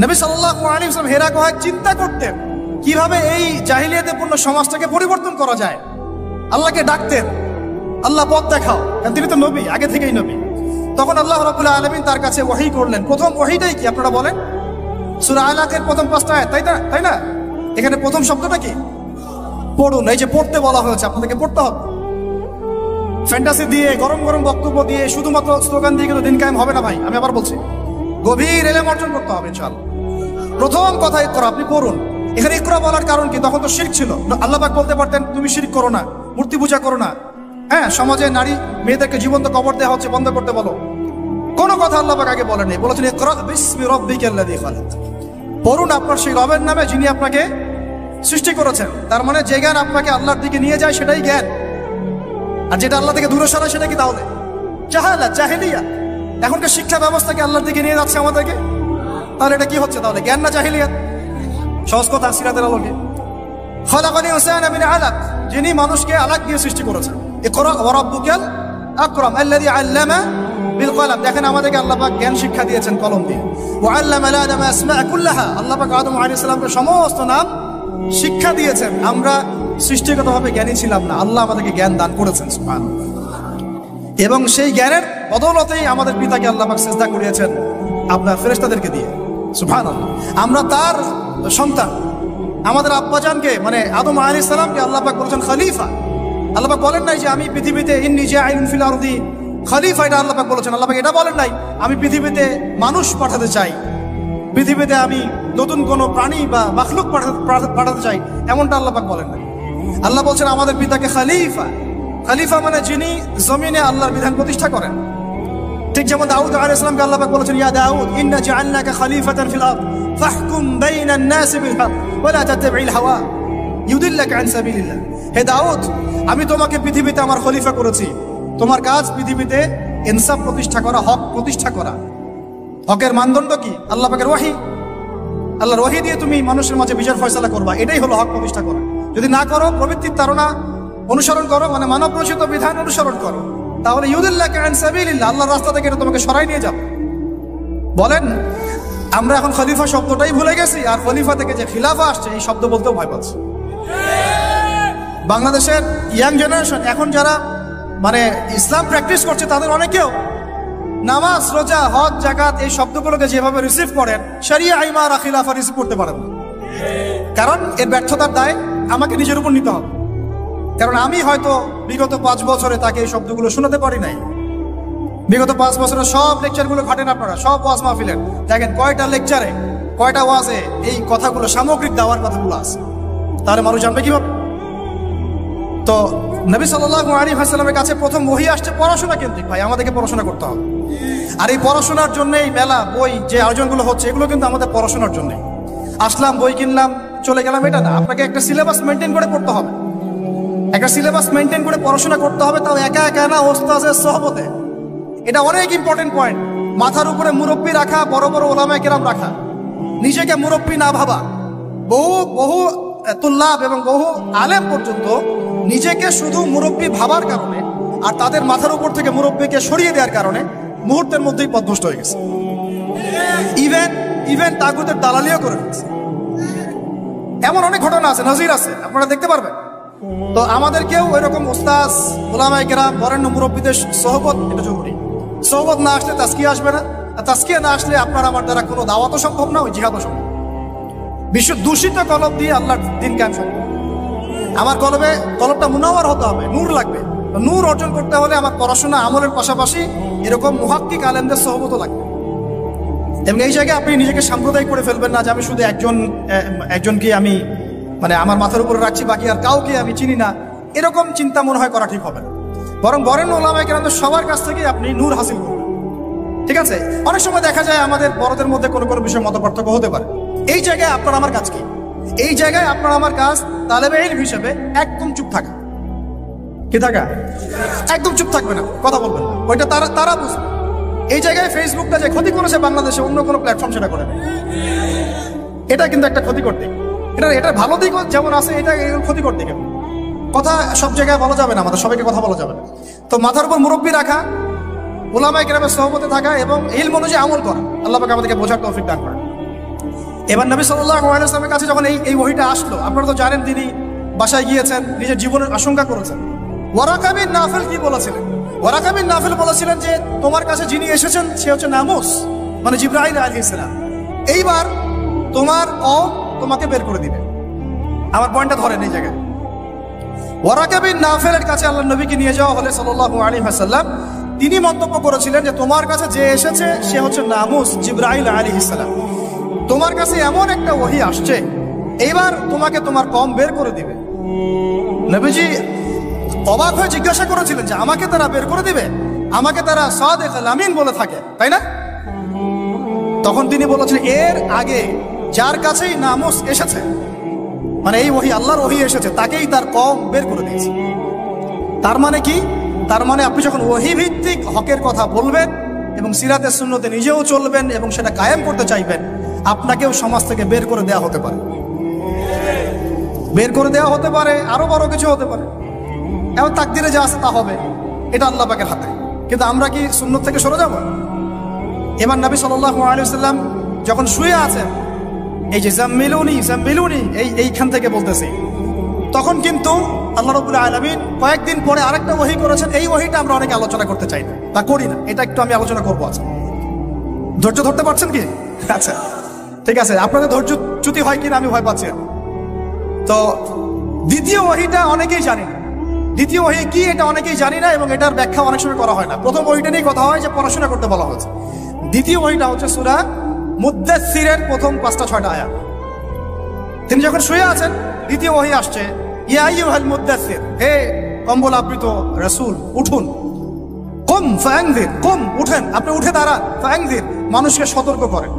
নবী সাল্লাল্লাহু আলাইহি ওয়াসাল্লাম হেরা গুহায় চিন্তা করতেন কিভাবে এই জাহিলিয়াতে পূর্ণ সমাজটাকে পরিবর্তন করা যায়। আল্লাহকে ডাকতেন, আল্লাহ পথ দেখাও, কারণ তিনি তো নবী, আগে থেকেই নবী। তখন আল্লাহ রাব্বুল আলামিন তার কাছে ওহী করলেন। প্রথম ওহীটাই কি আপনারা বলেন? সূরা আলাকের প্রথম 5টা আয়াত, তাই না? এখানে প্রথম শব্দটা কি? পড়ুন। এই যে পড়তে বলা হয়েছে, আপনাদেরকে পড়তে হবে। ফ্যান্টাসি দিয়ে, গরম গরম বক্তব্য দিয়ে, শুধুমাত্র স্লোগান দিয়ে কিন্তু দিন কায়েম হবে না ভাই। আমি আবার বলছি, গভীর এলেম অর্জন করতে হবে ইনশাআল্লাহ। প্রথম কথা ইকরা, আপনি পড়ুন। এখানে ইকরা বলার কারণ কি? তখন তো শিরক ছিল। আল্লাহ পাক বলতে পারতেন তুমি শিরক করো না, মূর্তি পূজা করো না, হ্যাঁ, সমাজে নারী মেয়েদেরকে জীবন্ত কবর দেওয়া হচ্ছে, বন্ধ করতে বলো। কোনো কথা আল্লাহ পাক আগে বলেননি, বলেছেন ইকরা বিসমি রাব্বিকাল্লাযী খালাক, পড়ুন আপনার সেই রবের নামে যিনি আপনাকে সৃষ্টি করেছেন। তার মানে যে জ্ঞান আপনাকে আল্লাহর দিকে নিয়ে যায় সেটাই জ্ঞান, আর যেটা আল্লাহ থেকে দূরে সরায় সেটা কি? তাহলে জাহালাত, জাহেলিয়া। এখনকার শিক্ষা ব্যবস্থাকে আল্লাহর দিকে নিয়ে যাচ্ছে আমাদেরকে, তাহলে এটা কি হচ্ছে? তাহলে জ্ঞান না জাহেলিয়াত? সহজ কথা, সিরাতের আলোকে, খালাকাল ইনসানা মিন আলাক, যিনি মানুষকে আলাক দিয়ে সৃষ্টি করেছেন। ইকরা ওয়া রাব্বুকাল আকরাম আল্লাযী আল্লামা বিল কলম। দেখেন আমাদেরকে আল্লাহ পাক জ্ঞান শিক্ষা দিয়েছেন কলম দিয়ে। ওয়া আল্লামা আদম আসমা কুল্লাহা, আল্লাহ পাক আদম আলাইহিস সালামকে সমস্ত নাম শিক্ষা দিয়েছেন। আমরা সৃষ্টিগতভাবে জ্ঞানী ছিলাম না, আল্লাহ আমাদেরকে জ্ঞান দান করেছেন সুবহানাল্লাহ। এবং সেই জ্ঞানের বদৌলতেই আমাদের পিতাকে আল্লাহ পাক সিজদা করিয়েছেন আপনার ফেরেশতাদেরকে দিয়ে, সুবহানাল্লাহ। আমরা তার সন্তান। আমাদের আব্বাজানকে, মানে আদম আলাইহিস সালামকে আল্লাহ পাক বলেছেন খলিফা। আল্লাহ পাক বলেন নাই যে আমি পৃথিবীতে ইন্নী জাইলুন ফিল আরদি খলিফা, এটা আল্লাহ পাক বলেছেন। আল্লাহ পাক এটা বলেন নাই আমি পৃথিবীতে মানুষ পাঠাতে চাই, পৃথিবীতে আমি নতুন কোনো প্রাণী বা মাখলুক পাঠাতে চাই, এমনটা আল্লাহ পাক বলেন নাই। আল্লাহ বলছেন আমাদের পিতাকে খলিফা। খলিফা মানে যিনি জমিনে আল্লাহর বিধান প্রতিষ্ঠা করেন। ঠিক যেমন দাউদ আলাইহিস সালামকে আল্লাহ পাক বলেছেন, ইয়া দাউদ ইন্না জাআলনাকা খলিফাতান ফিল আরদ ফাহকুম বাইনান নাস বিল হক ওয়া লা তাত্তাবি'ল হাওয়া ইউদিল্লাকা আন সাবিলিল্লাহ। হে দাউদ, আমি তোমাকে পৃথিবীতে আমার খলিফা করেছি, তোমার কাজ পৃথিবীতে ইনসাফ প্রতিষ্ঠা করা, হক প্রতিষ্ঠা করা। হকের মানদণ্ড কি? আল্লাহ পাকের ওহী, আল্লাহর ওহী দিয়ে তুমি মানুষের মাঝে বিচার ফয়সালা করবা, এটাই হলো হক প্রতিষ্ঠা করা। যদি না করো, প্রবৃত্তির তাড়না অনুসরণ করো, মানে মানব রচিত বিধান অনুসরণ করো, তাহলে ইউদিল্লাকা আন সাবিলিল্লাহ, আল্লাহর রাস্তা থেকে এটা তোমাকে সরাই নিয়ে যাবে। বলেন, আমরা এখন খলিফা শব্দটাই ভুলে গেছি, আর খলিফা থেকে যে খিলাফা আসছে এই শব্দ বলতেও ভয় পাচ্ছি। বাংলাদেশের ইয়াং জেনারেশন এখন যারা মানে ইসলাম প্র্যাকটিস করছে, তাদের অনেকেও নামাজ, রোজা, হজ, যাকাত এই শব্দগুলোকে যেভাবে রিসিভ করেন, শরিয়া, ইমারা, খিলাফা রিসিভ করতে পারেন না। কারণ এর ব্যর্থতার দায় আমাকে নিজের উপর নিতে হবে। কারণ আমি হয়তো বিগত 5 বছরে তাকে এই শব্দগুলো শোনাতে পারি নাই। বিগত 5 বছরের সব লেকচারগুলো ঘাটেন আপনারা, সব ওয়াজ মাহফিলের দেখেন কয়টা লেকচারে, কয়টা ওয়াজে এই কথাগুলো, সামগ্রিক দাওয়ার কথাগুলো আছে। তাহলে মানুষ জানবে কিভাবে? তো নবী সাল্লাল্লাহু আলাইহি ওয়াসাল্লামের কাছে প্রথম ওহী আসছে পড়াশোনা কেন্দ্রিক। ভাই, আমাদেরকে পড়াশোনা করতে হবে। আর এই পড়াশোনার জন্য এই মেলা, বই, যে আয়োজনগুলো হচ্ছে, এগুলো কিন্তু আমাদের পড়াশোনার জন্য। আসলাম, বই কিনলাম, চলে গেলাম, এটা না। আপনাকে একটা সিলেবাস মেনটেন করে পড়তে হবে, একটা সিলেবাস মেনটেন করে পড়াশোনা করতে হবে, তাও একা একা না, ওস্তাদের সোহবতে। এটা অনেক ইম্পর্টেন্ট পয়েন্ট। মাথার উপরে মুরব্বী রাখা, বড় বড় ওলামায়ে কেরাম রাখা, নিজেকে মুরব্বী না ভাবা। বহু তুল্লাব এবং বহু আলেম পর্যন্ত নিজেকে শুধু মুরব্বী ভাবার কারণে আর তাদের মাথার উপর থেকে মুরব্বীকে সরিয়ে দেওয়ার কারণে মুহূর্তের মধ্যেই পথভ্রষ্ট হয়ে গেছে। ইভেন তাগুতের দালালিও করে ফেলছে। এমন অনেক ঘটনা আছে, নজির আছে, আপনারা দেখতে পারবেন। তো আমাদেরকেও ওই রকম উস্তাদ, ওলামায়ে কেরাম, বরেণ্য মুরব্বীদের সোহবত এটা জরুরি। সোহবত না আসলে তাজকিয়া আসবে না, আর তাজকিয়া না আসলে আপনার আমার দ্বারা কোনো দাওয়াতও সম্ভব না, ওই জিহাদও সম্ভব। বিশ্ব দূষিত কলব দিয়ে আল্লাহর দ্বীন কায়েম সম্ভব। আমার কলবটা মুনাওয়ার হতে হবে, নূর লাগবে। নূর অর্জন করতে হলে আমার পড়াশোনা, আমলের পাশাপাশি এরকম মুহাক্কিক আলেমদের সোহবতও লাগবে। এবং এই জায়গায় আপনি নিজেকে সাম্প্রদায়িক করে ফেলবেন না যে আমি শুধু একজনকে আমি মানে আমার মাথার উপরে রাখছি, বাকি আর কাউকে আমি চিনি না। এরকম চিন্তা মনে হয় করা ঠিক হবে না। বরং বরেণ্য ওলামায়ে কেরামদের সবার কাছ থেকে আপনি নূর হাসিল করবেন। ঠিক আছে? অনেক সময় দেখা যায় আমাদের বড়দের মধ্যে কোনো কোনো বিষয়ে মতপার্থক্য হতে পারে। এই জায়গায় আপনার আমার কাজ কি? এই জায়গায় আপনার আমার কাজ তালেবে ইলম হিসেবে একদম চুপ থাকা। কি থাকা? একদম চুপ থাকবে না, কথা বলবেন না। ওইটা তারা বুঝবে। এই জায়গায় ফেসবুকটা যে ক্ষতি করেছে বাংলাদেশে, অন্য কোনো প্ল্যাটফর্ম সেটা করে নেই। এটা কিন্তু একটা ক্ষতিকর দিক। এটা ভালো দিক যেমন আছে, এটা ক্ষতিকর দিক। কথা সব জায়গায় বলা যাবে না, আমাদের সবাইকে কথা বলা যাবে না। তো মাথার উপর মুরব্বী রাখা, ওলামায়ে কেরামের সোহবতে থাকা এবং ইলম অনুযায়ী আমল করা, আল্লাহ পাক আমাদেরকে বোঝার তৌফিক দান করেন। এবার নবী সাল্লাল্লাহু আলাইহি ওয়াসাল্লামের কাছে যখন এই ওহীটা আসলো, আপনারা তো জানেন তিনি বাসায় গিয়েছেন, নিজের জীবনের আশঙ্কা করেছেন। ওয়ারাকা বিন নাফিল কি বলেছিলেন? ওয়ারাকা বিন নাফিল বলেছিলেন যে তোমার কাছে যিনি এসেছেন সে হচ্ছে নামুস, মানে জিবরাইল আলাইহিস সালাম। এইবার তোমার তোমাকে বের করে দিবে। আমার পয়েন্টটা ধরেন এই জায়গায়। ওয়ারাকা বিন নাফিলের কাছে আল্লাহর নবীকে নিয়ে যাওয়া হলে সাল্লাল্লাহু আলাইহি ওয়াসাল্লাম, তিনি মন্তব্য করেছিলেন যে তোমার কাছে যে এসেছে সে হচ্ছে নামুস, জিবরাইল আলাইহিস সালাম। তোমার কাছে এমন একটা ওহী আসছে, এইবার তোমাকে তোমার কওম বের করে দিবে। নবীজি অবাক হয়ে জিজ্ঞাসা করেছিলেন যে আমাকে তারা বের করে দিবে? আমাকে তারা সাদিক আল আমিন বলে থাকে, তাই না? তখন তিনি বলেছিলেন এর আগে যার কাছেই নামুস এসেছে, মানে এই ওহী, আল্লাহর ওহী এসেছে, তাকেই তার কওম বের করে দিয়েছে। তার মানে কি? তার মানে আপনি যখন ওহী ভিত্তিক হকের কথা বলবেন এবং সিরাতে সুন্নতে নিজেও চলবেন এবং সেটা কায়েম করতে চাইবেন, আপনাকেও সমাজ থেকে বের করে দেওয়া হতে পারে। বের করে দেওয়া হতে পারে, আরো বড় কিছু হতে পারে। এখন তাকদিরে যা আছে তা হবে, এটা আল্লাহ পাকের হাতে। কিন্তু আমরা কি সুন্নত থেকে সরে যাব? এবার নবী সাল্লাল্লাহু আলাইহি ওয়াসাল্লাম যখন শুয়ে আছেন, এই যে জাম্মিলুনি এইখান থেকে বলতেছি, তখন কিন্তু আল্লাহ রাব্বুল আলামিন কয়েকদিন পরে আরেকটা ওহী করেছেন। এই ওহীটা আমরা অনেকে আলোচনা করতে চাই না, তা করি না। এটা একটু আমি আলোচনা করবো। আচ্ছা, ধৈর্য ধরতে পারছেন কি? আচ্ছা, ঠিক আছে। আপনাদের ধৈর্য চ্যুতি হয় কিনা আমি ভয় পাচ্ছি। তো দ্বিতীয় ওহীটা অনেকেই জানি না। দ্বিতীয় ওহী কি এটা অনেকেই জানি না, এবং এটার ব্যাখ্যা অনেক সময় করা হয় না। প্রথম ওহীটা নিয়ে কথা হয় যে পড়াশোনা করতে বলা হয়েছে। দ্বিতীয় ওহীটা হচ্ছে সূরা মুদ্দাসসিরের প্রথম 5-6টা আয়াত। তিনি যখন শুয়ে আছেন, দ্বিতীয় ওহী আসছে, ইয়া আইয়ুহাল মুদ্দাসসির, হে কম্বল আবৃত রাসূল, উঠুন, কুম ফাআনযির, কুম উঠেন, আপনি উঠে দাঁড়ান, ফাআনযির মানুষকে সতর্ক করেন,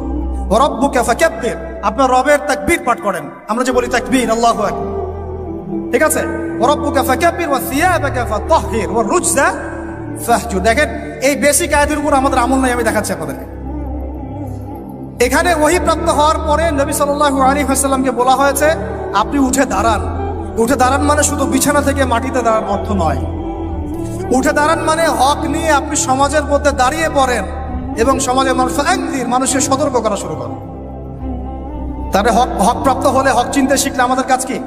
ওয়া রাব্বুকা ফাকাব্বির, আপনার রবের তাকবীর পাঠ করেন। আমরা যে বলি তাকবীর, আল্লাহু আকবার, ঠিক আছে? ওয়া রাব্বুকা ফাকাব্বির ওয়া সিয়াবাকা ফাতাহহির ওয়া রুজসা ফাহজুর। দেখেন এই বেসিক আয়াতের উপর আমাদের আমল নাই, আমি দেখাচ্ছি আপনাদেরকে। এখানে ওহী প্রাপ্ত হওয়ার পরে নবী সাল্লাল্লাহু আলাইহি ওয়াসাল্লামকে বলা হয়েছে আপনি উঠে দাঁড়ান। উঠে দাঁড়ান মানে শুধু বিছানা থেকে মাটিতে দাঁড়ান অর্থ নয়। উঠে দাঁড়ান মানে হক নিয়ে আপনি সমাজের মধ্যে দাঁড়িয়ে পড়েন এবং সমাজের মানুষকে সতর্ক করা শুরু করেন। তারপরে হক প্রাপ্ত হলে, হক চিনতে শিখলে আমাদের কাজ কি?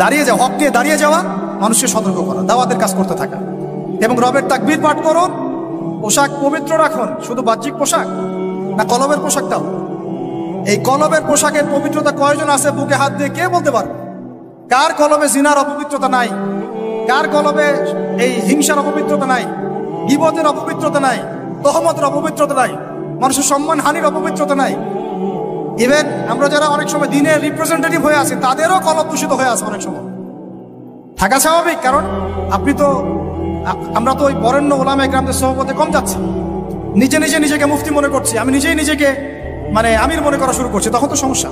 দাঁড়িয়ে যাওয়া, হক নিয়ে দাঁড়িয়ে যাওয়া, মানুষকে সতর্ক করা, দাওয়াতের কাজ করতে থাকা এবং রবের তাকবীর পাঠ করুন। পোশাক পবিত্র রাখুন, শুধু বাহ্যিক পোশাক না, কলবের পোশাকটাও। এই কলবের পোশাকের পবিত্রতা কয়জন আছে বুকে হাত দিয়ে কে বলতে পারবে? কার কলবে জিনার অপবিত্রতা নাই? কার কলবে এই হিংসার অপবিত্রতা নাই? গীবতের অপবিত্রতা নাই? তহমতের অপবিত্রতা নাই? মানুষের সম্মান হানির অপবিত্রতা নাই? ইভেন আমরা যারা অনেক সময় দিনের রিপ্রেজেন্টেটিভ হয়ে আছি তাদেরও কলব দূষিত হয়ে আছে অনেক সময়। থাকা স্বাভাবিক, কারণ আমরা তো ওই বরেণ্য ওলামায়ে কেরামদের সোহবতে কম যাচ্ছি, নিজেকে মুফতি মনে করছি, আমি নিজেকে মানে আমির মনে করা শুরু করছি, তখন তো সমস্যা।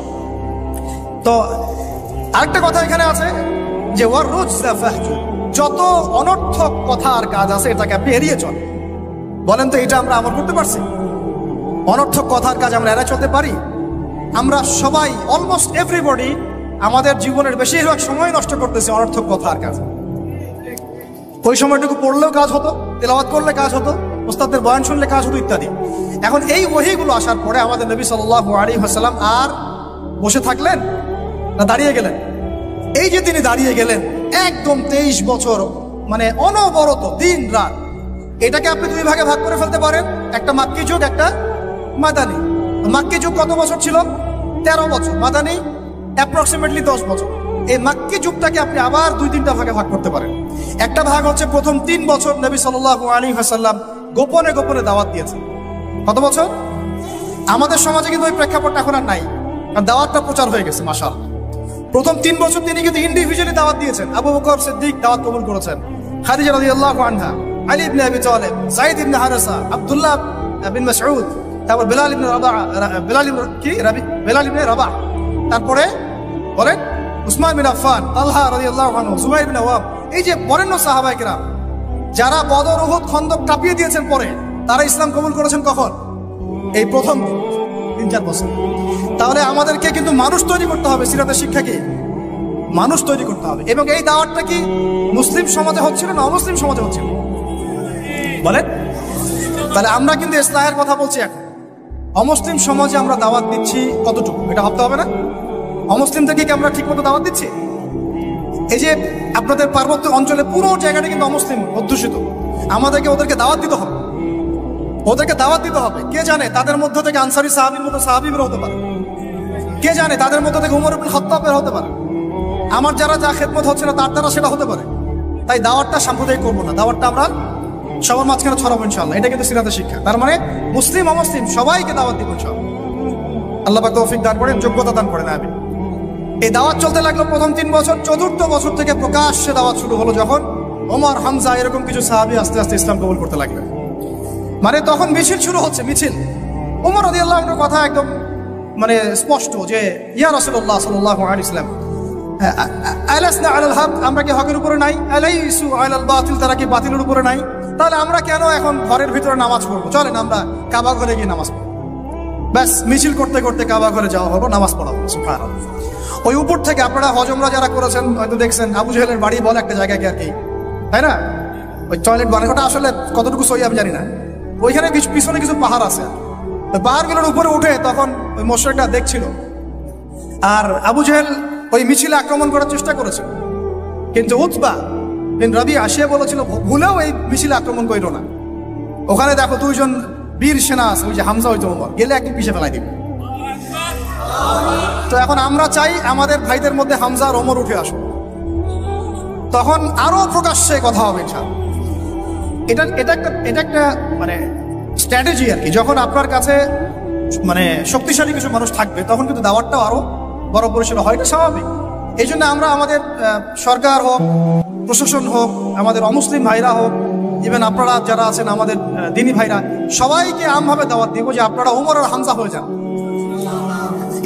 তো আরেকটা কথা এখানে আছে যে ওয়ার রুজসা ফাহজুর, যত অনর্থক কথা আর কাজ আছে এটাকে আপনি এড়িয়ে চল। বলেন তো এটা আমরা আমল করতে পারছি? অনর্থক কথার কাজ আমরা এড়িয়ে চলতে পারি? আমরা সবাই অলমোস্ট এভরিবডি আমাদের জীবনের বেশিরভাগ সময় নষ্ট করতেছি অনর্থক কথার কাজ। ওই সময়টুকু পড়লেও কাজ হতো, তেলাওয়াত করলে কাজ হতো, ওস্তাদের বয়ান শুনলে কাজ হতো ইত্যাদি। এখন এই ওহীগুলো আসার পরে আমাদের নবী সাল্লাল্লাহু আলাইহি ওয়াসাল্লাম আর বসে থাকলেন না দাঁড়িয়ে গেলেন? এই যে তিনি দাঁড়িয়ে গেলেন একদম 23 বছর, মানে অনবরত দিন রাত। এটাকে আপনি দুই ভাগে ভাগ করে ফেলতে পারেন, একটা মাক্কি যুগ, একটা মাদানী। মাক্কি যুগ কত বছর ছিল? 13 বছর। মাদানী অ্যাপ্রক্সিমেটলি 10 বছর। এই মাক্কি যুগটাকে আপনি আবার 2-3টা ভাগে ভাগ করতে পারেন। একটা ভাগ হচ্ছে প্রথম 3 বছর নবী সাল্লাল্লাহু আলাইহি ওয়াসাল্লাম গোপনে গোপনে দাওয়াত দিয়েছেন। কত বছর? আমাদের সমাজে কিন্তু ওই প্রেক্ষাপটটা এখন আর নাই, কারণ দাওয়াতটা প্রচার হয়ে গেছে মাশাআল্লাহ। প্রথম 3 বছর তিনি কিন্তু ইন্ডিভিজুয়ালি দাওয়াত দিয়েছেন। আবু বকর সিদ্দিক দাওয়াত কবুল করেছেন, খাদিজা রাদিয়াল্লাহু আনহা, আলী ইবনে আবি তালিব, যায়েদ ইবনে হারেসা, আব্দুল্লাহ বিন মাসউদ, তারপর বেলাল ইবনে রাবাহ, তারপরে বলেন উসমান বিন আফফান, তালহা রাদিয়াল্লাহু আনহু, জুবাইর বিন আওয়াম। এই যে বরেণ্য সাহাবায়ে কেরাম যারা বদর, উহুদ, খন্দক কাঁপিয়ে দিয়েছেন পরে, তারা ইসলাম কবুল করেছেন কখন? এই প্রথম 3-4 বছর। তাহলে আমাদেরকে কিন্তু মানুষ তৈরি করতে হবে। সিরাতের শিক্ষা কি? মানুষ তৈরি করতে হবে। এবং এই দাওয়াতটা কি মুসলিম সমাজে হচ্ছিল না অমুসলিম সমাজে হচ্ছিল? বলেন। তাহলে আমরা কিন্তু ইসলামের কথা বলছি এখন। অমুসলিম সমাজে আমরা দাওয়াত দিচ্ছি কতটুকু, এটা ভাবতে হবে না? অমুসলিমদেরকে কি আমরা ঠিক মতো দাওয়াত দিচ্ছি? এই যে আপনাদের পার্বত্য অঞ্চলে পুরো জায়গাটা কিন্তু অমুসলিম অধ্যুষিত, আমাদেরকে ওদেরকে দাওয়াত দিতে হবে। ওদেরকে দাওয়াত দিতে হবে। কে জানে তাদের মধ্য থেকে আনসারী সাহাবীর মতো সাহাবী বের হতে পারে, কে জানে তাদের মধ্য থেকে উমর ইবনে খাত্তাব বের হতে পারে। আমার যারা যা খেদমত হচ্ছে না তার দ্বারা সেটা হতে পারে। তাই দাওয়াতটা সাম্প্রদায়িক করবো না, দাওয়াতটা আমরা সবার মাঝখানে ছড়াবো ইনশাআল্লাহ। এটা কিন্তু সিরাতের শিক্ষা। তার মানে মুসলিম অমুসলিম সবাইকে দাওয়াত দিব ইনশাআল্লাহ। আল্লাহ পাক তৌফিক দান করেন, যোগ্যতা দান করেন, আমিন। এই দাওয়াত চলতে লাগলো প্রথম 3 বছর। 4র্থ বছর থেকে প্রকাশ্যে দাওয়াত শুরু হলো, যখন ওমর, হামজা এরকম কিছু সাহাবী আস্তে আস্তে ইসলাম কবুল করতে লাগলেন। মানে তখন মিছিল শুরু হচ্ছে, মিছিল। ওমর রাদিয়াল্লাহু আনহুর কথা একদম মানে স্পষ্ট যে ইয়া রাসূলুল্লাহ সাল্লাল্লাহু আলাইহি ওয়াসাল্লাম, আলাসনা আলাল হক, আমরা কি হকের উপরে নাই? আলাইসু আলাল বাতিল, তারা কি বাতিলের উপরে নাই? তাহলে আমরা কেন এখন ঘরের ভিতরে নামাজ পড়বো? চলেন আমরা কাবা ঘরে গিয়ে নামাজ পড়বো। ব্যাস, মিছিল করতে করতে কাবা ঘরে যাওয়া হলো, নামাজ পড়া হলো। সুবহানাল্লাহ। ওই উপর থেকে আপনারা হজমরা যারা করেছেন হয়তো দেখছেন, আবু জেহেলের বাড়ি বলে একটা জায়গাকে আর কি, তাই না? ওই টয়লেট বানানোটা আসলে কতটুকু সহি আমি জানি না। ওইখানে পিছনে কিছু পাহাড় আছে, ওই পাহাড়গুলোর উপরে উঠে তখন ওই মোশরিকটা দেখছিল। আর আবু জেহেল ওই মিছিলে আক্রমণ করার চেষ্টা করেছিল, কিন্তু উতবা বিন রবি আসিয়া বলেছিল ভুলেও এই মিছিলে আক্রমণ করিল না। ওখানে দেখো 2 জন বীর সেনা আছে, ওই যে হামজা হইতো ওমর, গেলে একটু পিছিয়ে ফেলাই দিবে। তো এখন আমরা চাই আমাদের ভাইদের মধ্যে হামজা আর ওমর উঠে আসুক, তখন আরো প্রকাশ্যে কথা হবে ইনশাআল্লাহ। এটা একটা মানে স্ট্র্যাটেজি আর কি। যখন আপনার কাছে মানে শক্তিশালী কিছু মানুষ থাকবে তখন কিন্তু দাওয়াতটাও আরো বড় পরিসরে হয়, এটা স্বাভাবিক। এই জন্য আমরা আমাদের সরকার হোক, প্রশাসন হোক, আমাদের অমুসলিম ভাইরা হোক, ইভেন আপনারা যারা আছেন আমাদের দিনী ভাইরা, সবাইকে আমভাবে দাওয়াত দিব যে আপনারা ওমর আর হামজা হয়ে যান,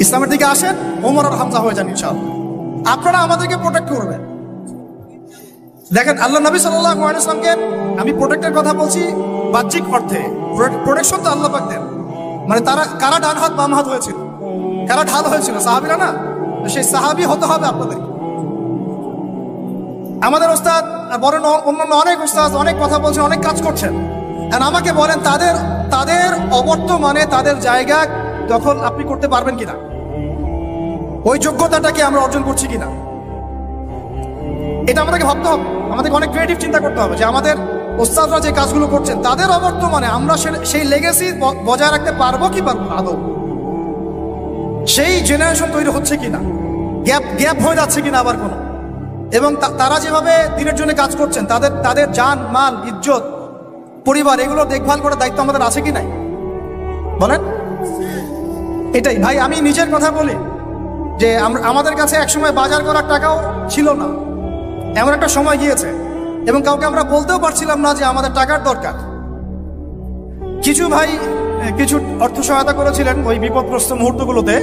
ইসলামের দিকে আসেন, ওমর আর হামজা হয়ে যান ইনশাআল্লাহ। আপনারা আমাদেরকে প্রোটেক্ট করবেন। দেখেন আল্লাহ নবী সাল্লাল্লাহু আলাইহি ওয়াসাল্লামকে, আমি প্রোটেক্টের কথা বলছি বাহ্যিক অর্থে, প্রোটেকশন তো আল্লাহ পাক দেন। মানে তারা কারা ডান হাত বাম হাত হয়েছিল, কারা ঢাল হয়েছিল, সাহাবীরা না? সেই সাহাবী হতে হবে আপনাদের। আমাদের ওস্তাদ বলেন, অন্যান্য অনেক ওস্তাদ অনেক কথা বলছেন, অনেক কাজ করছেন, আর আমাকে বলেন তাদের অবর্তমানে তাদের জায়গা দখল আপনি করতে পারবেন কিনা, ওই যোগ্যতাটাকে আমরা অর্জন করছি কিনা, এটা আমাদেরকে ভাবতে হবে। আমাদেরকে অনেক ক্রিয়েটিভ চিন্তা করতে হবে যে আমাদের ওস্তাদরা যে কাজগুলো করছেন তাদের অবর্তমানে আমরা সেই লেগেসি বজায় রাখতে পারবো কি পারবো না, আদৌ সেই জেনারেশন তৈরি হচ্ছে কিনা, গ্যাপ হয়ে যাচ্ছে কিনা আবার কোনো, এবং তারা যেভাবে দিনের জন্য কাজ করছেন তাদের জান মাল ইজ্জত পরিবার এগুলো দেখভাল করার দায়িত্ব আমাদের আছে কি নাই বলেন? এটাই ভাই, আমি নিজের কথা বলি যে আমাদের কাছে একসময় বাজার করার টাকাও ছিল না, এমন একটা সময় গিয়েছে, এবং কাউকে আমরা বলতেও পারছিলাম না যে আমাদের টাকার দরকার। কিছু ভাই কিছু অর্থ সহায়তা করেছিলেন ওই বিপদগ্রস্ত মুহূর্তগুলোতে,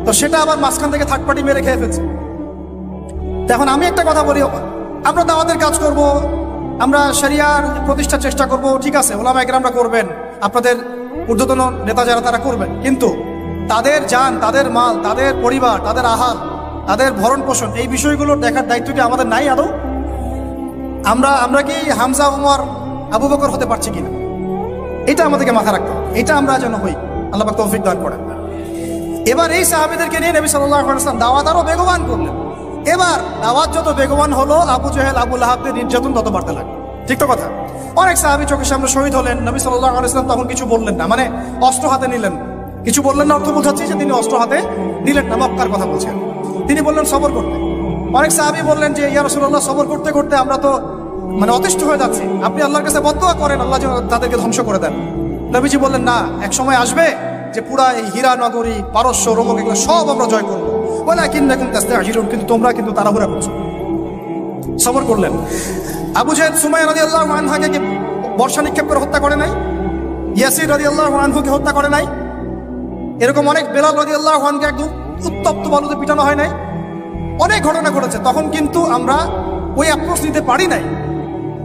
তো সেটা আবার মাঝখান থেকে থার্ড পার্টি মেরে খেয়ে ফেলছে। এখন আমি একটা কথা বলি, আমরা তো আমাদের কাজ করব, আমরা শরিয়ার প্রতিষ্ঠার চেষ্টা করব, ঠিক আছে, ওলামা একরামরা করবেন, আপনাদের ঊর্ধ্বতন নেতা যারা তারা করবেন, কিন্তু তাদের জান, তাদের মাল, তাদের পরিবার, তাদের আহার, তাদের ভরণ পোষণ, এই বিষয়গুলো দেখার দায়িত্ব কি আমাদের নাই আদৌ? আমরা কি হামজা, উমর, আবু বকর হতে পারছি কিনা, এটা আমাদেরকে মাথা রাখতে হবে। এটা আমরা যেন হই, আল্লাহ পাক তৌফিক দান করেন। এবার এই সাহাবীদেরকে নিয়ে নবী সাল্লাল্লাহু আলাইহি ওয়াসাল্লাম দাওয়াত আরো বেগবান করলেন। এবার দাওয়াত যত বেগবান হলো, আবু জেহেল, আবু লাহাবদের নির্যাতন তত বাড়তে লাগলো। ঠিক তো কথা? অনেক সাহাবী চোখের সামনে শহীদ হলেন, নবী সাল্লাল্লাহু আলাইহি ওয়াসাল্লাম তখন কিছু বললেন না, মানে অস্ত্র হাতে নিলেন, কিছু বললেন না, অর্থ বোঝাচ্ছে যে তিনি অস্ত্র হাতে নিলেন না, মক্কার কথা বলছেন। তিনি বললেন সবর করতে। অনেক সাহাবী বললেন যে ইয়া রাসূলুল্লাহ, সবর করতে করতে আমরা তো মানে অতিষ্ঠ হয়ে যাচ্ছি, আপনি আল্লাহর কাছে বদদোয়া করেন আল্লাহ যেন তাদেরকে ধ্বংস করে দেন। নবীজি বললেন না, এক সময় আসবে যে পুরা এই হীরা নগরী, পারস্য, রোমক এগুলো সব আমরা জয় করবো, ওয়ালাকিন্নাকুম তাস্তা'জিলুন, কিন্তু তোমরা কিন্তু তাড়াহুড়া করছো। সবর করলেন। আবু জাহেল সুমাইয়া রাদিয়াল্লাহু আনহাকে কি বর্ষা নিক্ষেপ করে হত্যা করে নাই? ইয়াসির রাদিয়াল্লাহু আনহুকে হত্যা করে নাই? এরকম অনেক, বেলাল রাদিয়াল্লাহু আনহুকে একদম উত্তপ্ত বালুতে পিটানো হয় নাই? অনেক ঘটনা ঘটেছে। তখন কিন্তু আমরা ওই অ্যাপ্রোচ নিতে পারি নাই,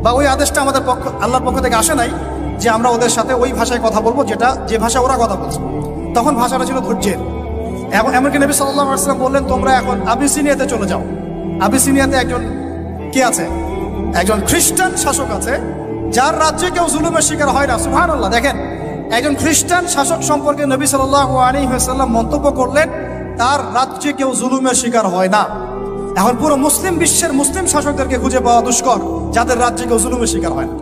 বা ওই আদেশটা আমাদের আল্লাহর পক্ষ থেকে আসে নাই যে আমরা ওদের সাথে ওই ভাষায় কথা বলবো যে ভাষা ওরা কথা বলছে। তখন ভাষাটা ছিল ধৈর্যের। এমনকি নবী সাল্লাল্লাহু আলাইহি ওয়াসাল্লাম বললেন, তোমরা এখন আবিসিনিয়াতে চলে যাও। আবিসিনিয়াতে একজন কি আছে? একজন খ্রিস্টান শাসক আছে, যার রাজ্যে কেউ জুলুমের শিকার হয় না। সুবহানাল্লাহ। দেখেন, একজন খ্রিস্টান শাসক সম্পর্কে নবী সাল্লাল্লাহু আলাইহি ওয়াসাল্লাম মন্তব্য করলেন, তার রাজ্যে কেউ জুলুমের শিকার হয় না। এখন পুরো মুসলিম বিশ্বের মুসলিম শাসকদেরকে খুঁজে পাওয়া দুষ্কর, যাদের রাজ্যে কেউ জুলুমের শিকার হয় না।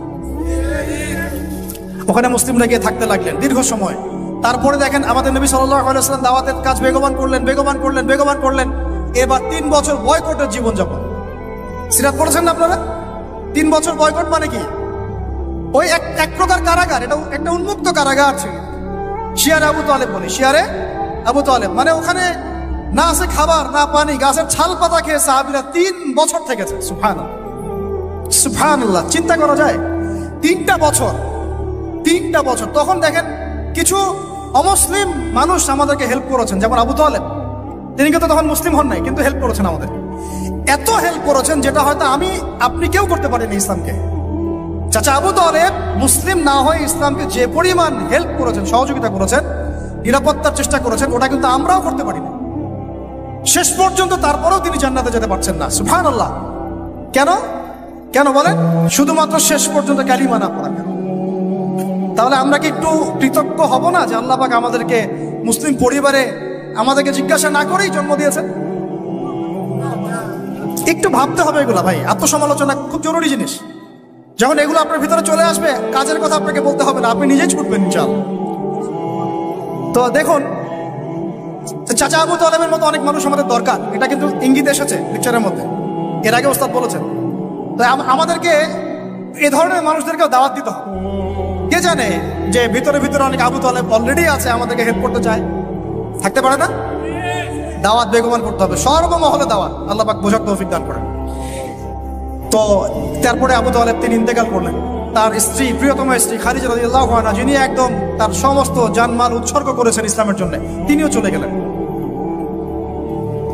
ওখানে মুসলিমরা গিয়ে থাকতে লাগলেন দীর্ঘ সময়। তারপরে দেখেন আমাদের নবী সাল্লাল্লাহু আলাইহি ওয়াসাল্লাম দাওয়াতের কাজ বেগবান করলেন। এবার 3 বছর বয়কটের জীবনযাপন। সিরাত পড়েছেন না আপনারা? 3 বছর বয়কট মানে কি? ওই এক প্রকার কারাগার, এটা একটা উন্মুক্ত কারাগার ছিল। শিয়ারে আবু তালেব বলে, শিয়ারে আবু তালেব মানে ওখানে না আছে খাবার, না পানি, গাছের ছাল পাতা খেয়ে সাহাবীরা 3 বছর থেকেছে। সুবহানাল্লাহ, চিন্তা করা যায়? 3টা বছর। তখন দেখেন কিছু অমুসলিম মানুষ আমাদেরকে হেল্প করেছেন, যেমন আবু তালেব। তিনি কিন্তু তখন মুসলিম হন নাই, কিন্তু হেল্প করেছেন আমাদের। এত হেল্প করেছেন যেটা হয়তো আপনি কেউ করতে পারেনি ইসলামকে। চাচা আবু তালেব মুসলিম না হয়ে ইসলামকে যে পরিমাণ হেল্প করেছেন, সহযোগিতা করেছেন, নিরাপত্তার চেষ্টা করেছেন, ওটা কিন্তু আমরাও করতে পারিনি শেষ পর্যন্ত। তারপরেও তিনি জান্নাতে যেতে পারছেন না। সুবহানাল্লাহ। কেন বলেন? শুধুমাত্র শেষ পর্যন্ত কালিমা না পড়া। কেন? তাহলে আমরা কি একটু কৃতজ্ঞ হব না যে আল্লাহ পাক আমাদেরকে মুসলিম পরিবারে আমাদেরকে জিজ্ঞাসা না করেই জন্ম দিয়েছেন? একটু ভাবতে হবে এগুলা ভাই। আত্মসমালোচনা খুব জরুরি জিনিস। যখন এগুলো আপনার ভিতরে চলে আসবে, কাজের কথা আপনাকে বলতে হবে না, আপনি নিজেই ছুটবেন ইনশাআল্লাহ। তো দেখুন, চাচা আবু তালেবের মতো অনেক মানুষ আমাদের দরকার, এটা কিন্তু ইঙ্গিত এসেছে লেকচারের মধ্যে, এর আগে ওস্তাদ বলেছেন। তো আমাদেরকে এ ধরনের মানুষদেরকেও দাওয়াত দিতে হবে। কে জানে যে ভিতরে অনেক আবু তালেব অলরেডি আছে, আমাদেরকে হেল্প করতে চায়, থাকতে পারে না? দাওয়াত বেগবান করতে হবে, সর্বমহলে দাওয়াত। আল্লাহ পাক বোঝার তৌফিক দান করেন। তো তারপরে আবু তালেব তিনি ইন্তেকাল করলেন। তার স্ত্রী, প্রিয়তম স্ত্রী খাদিজা রাদিয়াল্লাহু আনহা, যিনি একদম তার সমস্ত জানমাল উৎসর্গ করেছেন ইসলামের জন্য, তিনিও চলে গেলেন।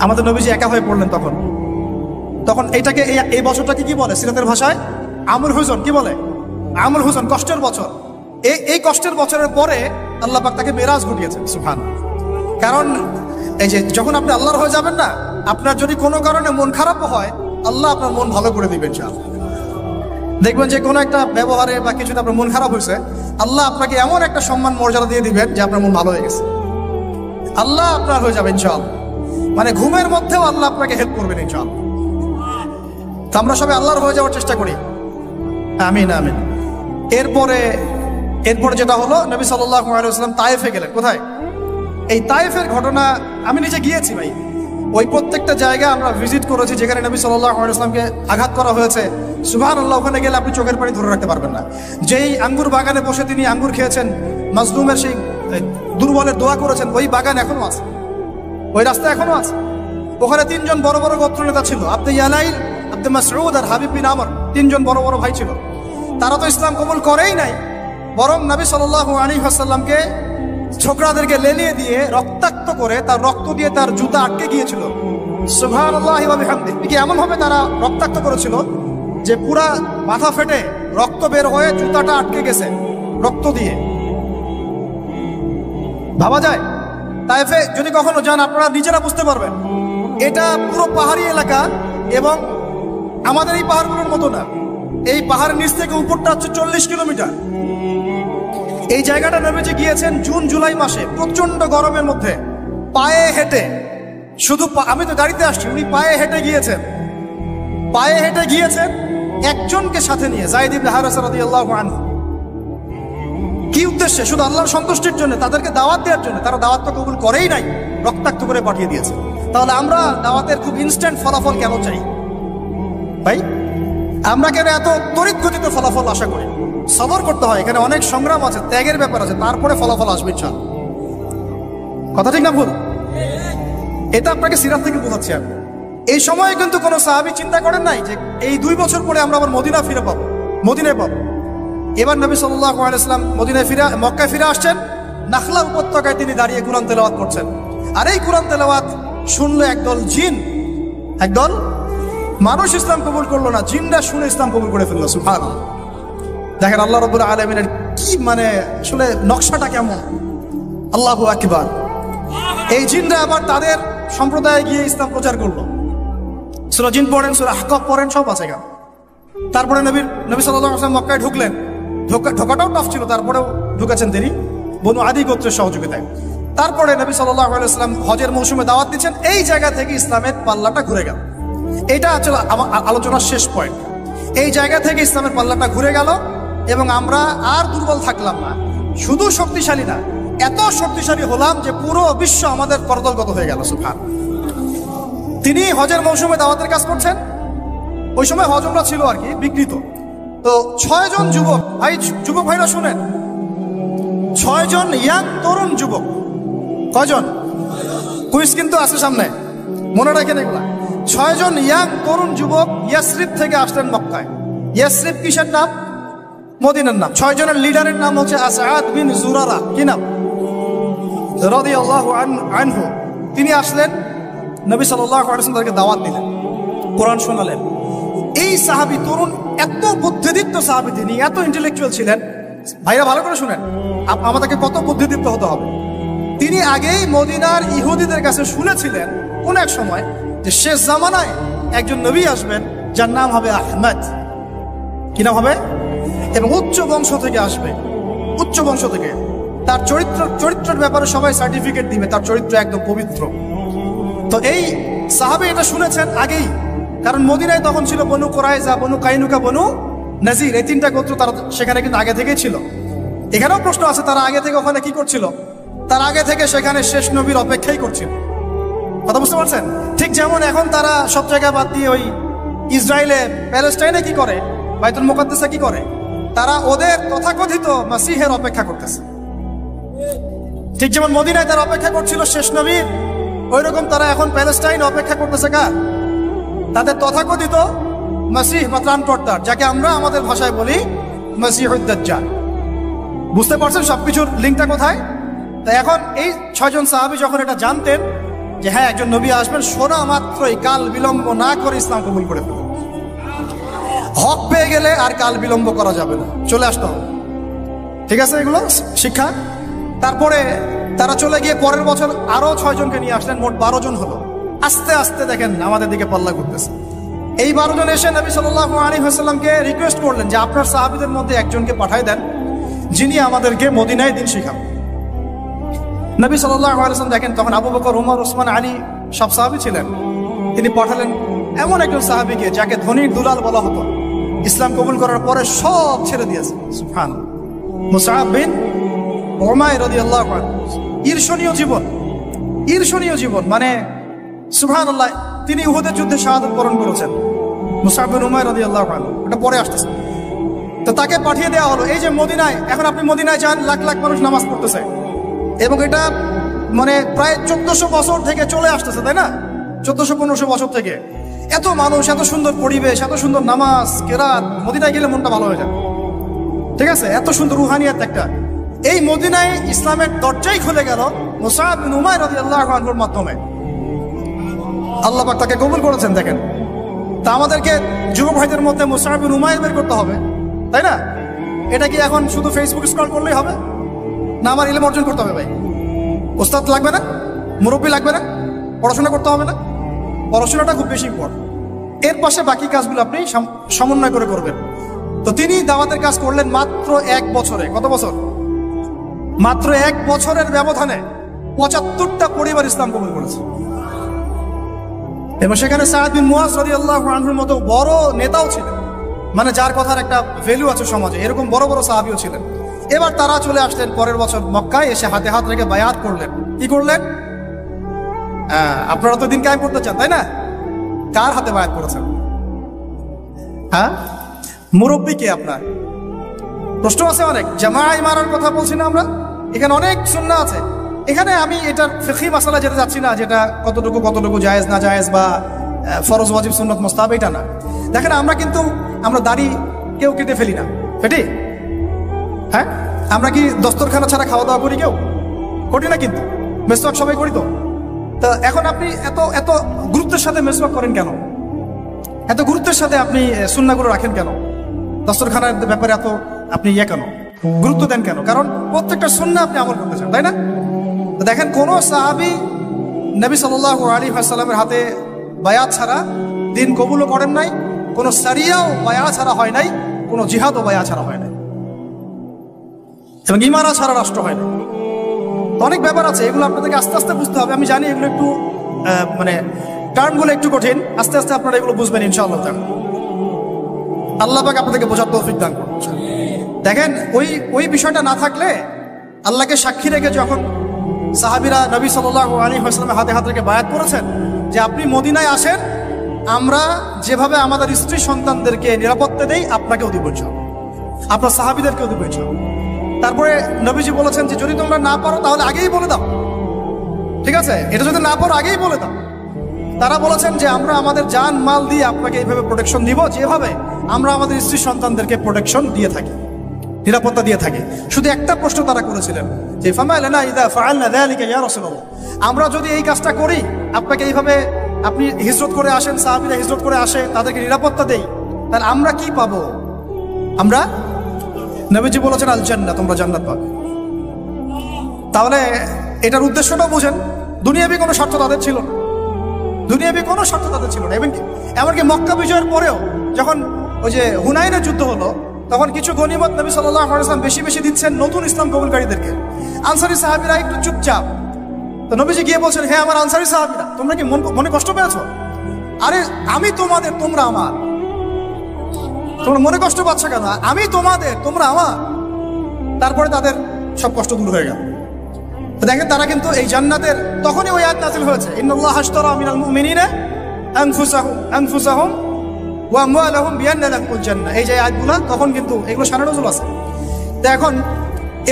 আমাদের নবীজি একা হয়ে পড়লেন তখন। এইটাকে, এই বছরটাকে কি বলে সিরাতের ভাষায়? আমুল হুজন। কি বলে? আমুল হুজন, কষ্টের বছর। এই কষ্টের বছরের পরে আল্লাহ পাক তাকে মেরাজ ঘটিয়েছেন। সুবহান। কারণ এই যে যখন আপনি আল্লাহর হয়ে যাবেন না, আপনার যদি কোনো কারণে মন খারাপও হয়, আল্লাহ আপনার মন ভালো করে দিবেন। দেখবেন যে কোনো একটা ব্যবহারে বা কিছুতে আপনার মন খারাপ হয়েছে, আল্লাহ আপনাকে এমন একটা সম্মান মর্যাদা দিয়ে দিবেন যে আপনার মন ভালো হয়ে গেছে। আল্লাহ আপনার হয়ে যাবেন ইনশাআল্লাহ। মানে ঘুমের মধ্যেও আল্লাহ আপনাকে হেল্প করবেন ইনশাআল্লাহ। তো আমরা সবাই আল্লাহর হয়ে যাওয়ার চেষ্টা করি। আমিন আমিন। এরপরে যেটা হলো, নবী সাল্লাল্লাহু আলাইহি ওয়াসাল্লাম তায়েফে গেলেন। কোথায়? এই তায়েফের ঘটনা আমি নিজে গিয়েছি ভাই। ওই প্রত্যেকটা জায়গা আমরা ভিজিট করেছি যেখানে নবী সাল্লাল্লাহু আলাইহি ওয়াসাল্লামকে আঘাত করা হয়েছে। সুবহানাল্লাহ, ওখানে গেলে আপনি চোখের পানি ধরে রাখতে পারবেন না। যেই আঙ্গুর বাগানে বসে তিনি আঙ্গুর খেয়েছেন, মাজলুমের সেই দুর্বলের দোয়া করেছেন, ওই বাগান এখনো আছে, ওই রাস্তা এখনো আছে। ওখানে তিনজন বড় বড় গোত্র নেতা ছিল, আব্দে ইয়ালাইল, আব্দে মাসউদ আর হাবিব বিন আমর। তিনজন বড় বড় ভাই ছিল। তারা তো ইসলাম কবুল করেই নাই, বরং নবী সাল্লাল্লাহু আলাইহি ওয়াসাল্লামকে ছোকরাদেরকে লেলিয়ে দিয়ে রক্তাক্ত করে তার রক্ত দিয়ে তার জুতা আটকে গিয়েছিল। সুবহানাল্লাহি ওয়া বিহামদিহি। কি এমন ভাবে তারা রক্তাক্ত করেছিল যে পুরা মাথা ফেটে রক্ত বের হয়ে জুতাটা আটকে গেছে রক্ত দিয়ে। ভাবা যায়? তাইফে যদি কখনো যান আপনারা নিজেরা বুঝতে পারবেন। এটা পুরো পাহাড়ি এলাকা এবং আমাদের এই পাহাড়গুলোর মতো না। এই পাহাড়ের নিচ থেকে উপরটা হচ্ছে 40 কিলোমিটার। এই জায়গাটা নবীজি গিয়েছেন জুন জুলাই মাসে, প্রচন্ড গরমের মধ্যে, পায়ে হেঁটে। শুধু আমি তো গাড়িতে আসছি, উনি পায়ে হেঁটে গিয়েছেন একজনকে সাথে নিয়ে, যায়েদ ইবনে হারেসা রাদিয়াল্লাহু আনহু। কি উদ্দেশ্যে? শুধু আল্লাহর সন্তুষ্টির জন্য, তাদেরকে দাওয়াত দেওয়ার জন্য। তারা দাওয়াত তো কবুল করেই নাই, রক্তাক্ত করে পাঠিয়ে দিয়েছে। তাহলে আমরা দাওয়াতের খুব ইনস্ট্যান্ট ফলাফল কেন চাই ভাই? আমরা কেন এত তড়িৎ গতিতে ফলাফল আশা করি? সবর করতে হয়, এখানে অনেক সংগ্রাম আছে, ত্যাগের ব্যাপার আছে, তারপরে ফলাফল আসবে ইনশাআল্লাহ। কথা ঠিক না ভুল? এটা আপনাকে সিরাত থেকে বোঝাচ্ছি আমি। এই সময়ে কিন্তু কোনো সাহাবী চিন্তা করেন নাই যে এই 2 বছর পরে আমরা আবার মদিনায় পাবো। এবার নবী সাল্লাল্লাহু আলাইহি ওয়াসাল্লাম মক্কায় ফিরে আসছেন। নাখলা উপত্যকায় তিনি দাঁড়িয়ে কুরআন তেলাওয়াত করছেন। আর এই কুরআন তেলাওয়াত শুনলো একদল মানুষ ইসলাম কবুল করলো না, জিনরা শুনে ইসলাম কবুল করে ফেললো। সুবহানাল্লাহ। দেখেন আল্লাহ রাব্বুল আলামিনের কি মানে আসলে নকশাটা কেমন। আল্লাহু আকবার। এই জিনরা আবার তাদের সম্প্রদায়ে গিয়ে ইসলাম প্রচার করলো। সূরা জিন পড়েন, সূরা আহকাফ পড়েন, সব আছে এখানে। তারপরে নবী সাল্লাল্লাহু আলাইহি ওয়াসাল্লাম মক্কায় ঢুকলেন। ঢোকাটাও টাফ ছিল, তারপরেও ঢুকেছেন তিনি বনু আদি গোত্রের সহযোগিতায়। তারপরে নবী সাল্লাল্লাহু আলাইহি ওয়াসাল্লাম হজের মৌসুমে দাওয়াত দিচ্ছেন। এই জায়গা থেকে ইসলামের পাল্লাটা ঘুরে গেল। এটা আসলে আমার আলোচনার শেষ পয়েন্ট। এই জায়গা থেকে ইসলামের পাল্লাটা ঘুরে গেল এবং আমরা আর দুর্বল থাকলাম না। শুধু শক্তিশালী না, এত শক্তিশালী হলাম যে পুরো বিশ্ব আমাদের করদলগত হয়ে গেল। সুবহানাল্লাহ। তিনি হজের মৌসুমে দাওয়াতের কাজ করছেন। ওই সময় হজ উমরা ছিল আর কি, বিকৃত। তো 6 জন যুবক ভাইরা শুনেন, 6 জন ইয়াং তরুণ যুবক। কয়জন? কুইজ কিন্তু আছে সামনে, মনে রাখেন এগুলা। 6 জন ইয়াং তরুণ যুবক ইয়াসরিব থেকে আসলেন মক্কায়। ইয়াসরিব কিসের নাম? মদিনার নাম। 6 জনের লিডারের নাম হচ্ছে আসাদ বিন জুরারা। কি নাম? রাদিয়াল্লাহু আনহু। তিনি আসলেন, নবী সাল্লাল্লাহু আলাইহি ওয়াসাল্লাম তাদেরকে দাওয়াত দিলেন, কোরআন শোনালেন। এই সাহাবী তরুণ, এত বুদ্ধিদীপ্ত সাহাবী, তিনি এত ইন্টেলেকচুয়াল ছিলেন। ভাইরা ভালো করে শুনেন, আমাদেরকে কত বুদ্ধিদীপ্ত হতে হবে। তিনি আগেই মদিনার ইহুদিদের কাছে শুনেছিলেন কোন এক সময় যে শেষ জামানায় একজন নবী আসবেন যার নাম হবে আহমদ। কি নাম হবে? এবং উচ্চ বংশ থেকে আসবে, উচ্চ বংশ থেকে। তার চরিত্রের ব্যাপারে সবাই সার্টিফিকেট দিবে, তার চরিত্র একদম পবিত্র। তো এই সাহাবী এটা শুনেছেন আগেই, কারণ মদিনায় তখন ছিল বনু কুরাইজা, বনু কাইনুকা, বনু নাজির, এই 3টা গোত্র। তারা সেখানে কিন্তু আগে থেকেই ছিল। এখানেও প্রশ্ন আছে, তারা আগে থেকে ওখানে কি করছিল? তার আগে থেকে সেখানে শেষ নবীর অপেক্ষাই করছিল। কথা বুঝতে পারছেন? ঠিক যেমন এখন তারা সব জায়গা বাদ দিয়ে ওই ইসরায়েলে, প্যালেস্টাইনে কি করে, বাইতুল মুকাদ্দাসে কি করে, তারা ওদের তথাকথিত মাসিহের অপেক্ষা করতেছে। ঠিক যেমন মদিনায় তারা অপেক্ষা করছিল শেষ নবীর, ওই রকম তারা এখন প্যালেস্টাইন অপেক্ষা করতেছে কার? তাদের তথাকথিত মাসিহ বা ত্রাণকর্তার, যাকে আমরা আমাদের ভাষায় বলি মাসিহুদ দাজ্জাল। বুঝতে পারছেন সবকিছুর লিঙ্কটা কোথায়? তাই এখন এই 6 জন সাহাবী যখন এটা জানতেন যে হ্যাঁ একজন নবী আসবেন, শোনা মাত্রই কাল বিলম্ব না করে ইসলাম কবুল করে ফেলেন। হক পেয়ে গেলে আর কাল বিলম্ব করা যাবে না, চলে আসতে হবে। ঠিক আছে, এগুলো শিক্ষা। তারপরে তারা চলে গিয়ে পরের বছর আরো 6 জনকে নিয়ে আসলেন, মোট 12 জন হলো। আস্তে আস্তে দেখেন আমাদের দিকে পাল্লা করতেছে। এই 12 জন এসে নবী সাল্লাল্লাহু আলাইহি ওয়াসাল্লামকে রিকোয়েস্ট করলেন যে আপনার সাহাবীদের মধ্যে একজনকে পাঠায় দেন, যিনি আমাদেরকে মদিনায় দিন শিখাবেন। নবী সাল্লাল্লাহু আলাইহি ওয়াসাল্লাম দেখেন তখন আবু বকর, ওমর, ওসমান, আলী সব সাহাবী ছিলেন। তিনি পাঠালেন এমন একজন সাহাবীকে যাকে ধনীর দুলাল বলা হতো, ইসলাম কবুল করার পরে সব ছেড়ে দিয়েছে। সুবহানাল্লাহ। মুসআব বিন উমাইর রাদিয়াল্লাহু আনহু। ঈর্ষণীয় জীবন, ঈর্ষণীয় জীবন, মানে সুবহানাল্লাহ। তিনি উহুদের যুদ্ধে শাহাদাত বরণ করেছেন। মুসআব বিন উমাইর রাদিয়াল্লাহু আনহু, এটা পরে আসতেছে। তো তাকে পাঠিয়ে দেওয়া হলো এই যে মদিনায়। এখন আপনি মদিনায় যান, লাখ লাখ মানুষ নামাজ পড়তেছে, এবং এটা মানে প্রায় 1400 বছর থেকে চলে আসতেছে, তাই না? 1400-1500 বছর থেকে এত মানুষ, এত সুন্দর পরিবেশ, এত সুন্দর নামাজ কেরাত। মদিনায় গেলে মনটা ভালো হয়ে যায়, ঠিক আছে? এত সুন্দর রুহানিয়াত একটা। এই মদিনায় ইসলামের দরজাই খুলে গেল মুসআব বিন উমাইর রাদিয়াল্লাহু আনহুর মাধ্যমে। আল্লাহ পাক তাকে কবুল করেছেন। দেখেন, তা আমাদেরকে যুব ভাইদের মধ্যে মুসআব বিন উমাইর বের করতে হবে, তাই না? এটা কি এখন শুধু ফেসবুক স্ক্রল করলেই হবে? না, আমার ইলম অর্জন করতে হবে ভাই। ওস্তাদ লাগবে না, মুরব্বী লাগবে না, পড়াশোনা করতে হবে না? পড়াশোনাটা খুব বেশি ইম্পর্টেন্ট। এর পাশে বাকি কাজগুলো আপনি সমন্বয় করে করবেন। তো তিনি দাওয়াতের কাজ করলেন মাত্র 1 বছরে। কত বছর? মাত্র 1 বছরের ব্যবধানে 75টা পরিবার ইসলাম কবুল করেছে। এবং সেখানে সাদ বিন মুআজ রাদিয়াল্লাহু আনহুর মতো বড় নেতাও ছিলেন, মানে যার কথার একটা ভ্যালু আছে সমাজে। এরকম বড় বড় সাহাবীও ছিলেন। এবার তারা চলে আসলেন পরের বছর মক্কায়, এসে হাতে হাত রেখে বায়াত করলেন। কি করলেন? আপনারা তো দিন কায়েম করতে চান, তাই না? কার হাতে বায়াত করেছেন? হ্যাঁ, মুরব্বী কে আপনার? প্রশ্ন আছে অনেক। জামাআয় মারার কথা বলছি না আমরা? এখানে অনেক সুন্নাহ আছে। এখানে আমি এটার ফিকহি মাসালা যেতে যাচ্ছি না, যেটা কতটুকু জায়েজ না জায়েজ বা ফরজ ওয়াজিব সুন্নাত মুস্তাহাব, এটা না। দেখেন, আমরা দাড়ি কেউ কেটে ফেলি না, ফেটি? হ্যাঁ, আমরা কি দস্তরখানা ছাড়া খাওয়া দাওয়া করি? কেউ করি না, কিন্তু মেসওয়াক সবাই করি। তো এখন আপনি এত গুরুত্বের সাথে মেসওয়াক করেন কেন? এত গুরুত্বের সাথে আপনি সুন্নাহগুলো রাখেন কেন? দস্তরখানার ব্যাপারে এত আপনি কেন গুরুত্ব দেন কেন? কারণ প্রত্যেকটা সুন্নাহ আপনি আমল করতে চান, তাই না? তো দেখেন, কোন সাহাবী নবী সাল্লাল্লাহু আলাইহি ওয়াসাল্লামের হাতে বায়াত ছাড়া দিন কবুলও করেন নাই, কোন সারিয়াও বায়াত ছাড়া হয় নাই, কোন জিহাদও বায়াত ছাড়া হয় নাই, এবং ইমারা ছাড়া রাষ্ট্র হয় না। অনেক ব্যাপার আছে, এগুলো আপনাদেরকে আস্তে আস্তে বুঝতে হবে। আমি জানি এগুলো একটু মানে টার্মগুলো একটু কঠিন, আস্তে আস্তে আপনারা এগুলো বুঝবেন ইনশাআল্লাহ তাআলা। আল্লাহ পাক আপনাদেরকে বোঝার তৌফিক দান করুন। দেখেন, ওই বিষয়টা না থাকলে, আল্লাহকে সাক্ষী রেখে যখন সাহাবীরা নবী সাল্লাল্লাহু আলাইহি ওয়াসাল্লামের হাতে হাত রেখে বায়াত করেছেন যে আপনি মদিনায় আসেন, আমরা যেভাবে আমাদের স্ত্রী সন্তানদেরকে নিরাপত্তা দেই, আপনাকেও দিব ইনশাআল্লাহ, আপনার সাহাবীদেরকেও দিব ইনশাআল্লাহ। তারপরে নবীজি বলেছেন যে যদি তোমরা না পারো তাহলে আগেই বলে দাও, ঠিক আছে? এটা যদি না পারো আগেই বলে দাও। তারা বলেছেন যে আমরা আমাদের জান মাল দিয়ে আপনাকে এইভাবে প্রোটেকশন দিব, যেভাবে আমরা আমাদের স্ত্রী সন্তানদেরকে প্রোটেকশন দিয়ে থাকি, নিরাপত্তা দিয়ে থাকি। শুধু একটা প্রশ্ন তারা করেছিলেন যে ফামা লানা ইযা ফাআলনা যালিকা ইয়া রাসূলুল্লাহ, আমরা যদি এই কাজটা করি, আপনাকে এইভাবে আপনি হিজরত করে আসেন, সাহাবীরা হিজরত করে আসে, তাদেরকে নিরাপত্তা দেই, তাহলে আমরা কি পাবো? আমরা, নবীজি বলেছেন আল জান্নাহ, তোমরা জান্নাত পাবে। তাহলে এটার উদ্দেশ্যটাও বুঝেন। দুনিয়াবি কোনো স্বার্থ তাদের ছিল না, দুনিয়াবি কোনো স্বার্থ তাদের ছিল না। এমনকি মক্কা বিজয়ের পরেও যখন ওই যে হুনাইনের যুদ্ধ হলো, তখন কিছু গনিমত নবী সাল্লাল্লাহু আলাইহি ওয়াসাল্লাম বেশি বেশি দিচ্ছেন নতুন ইসলাম কবুলকারীদেরকে। আনসারী সাহাবীরা একটু চুপচাপ। তো নবীজি গিয়ে বলছেন, হে আমার আনসারী সাহাবীরা, তোমরা কি মনে কষ্ট পেয়েছো? আরে আমি তোমাদের, তোমরা আমার। তোমরা মনে কষ্ট পাচ্ছ কেন? আমি তোমাদের, তোমরা আমার। তারপরে তাদের সব কষ্ট দূর হয়ে গেল। দেখেন, তারা কিন্তু এই জান্নাতের তখনই ওই আয়াত নাযিল হয়েছে, ইন্নাল্লাহা আশতারা মিনাল মুমিনিনা আনফুসাহুম ওয়া আমওয়ালাহুম বিআন্না লাহুমুল জান্নাহ। এই যে আয়াতগুলো, তখন কিন্তু এগুলো সারা নজুল আছে। তো এখন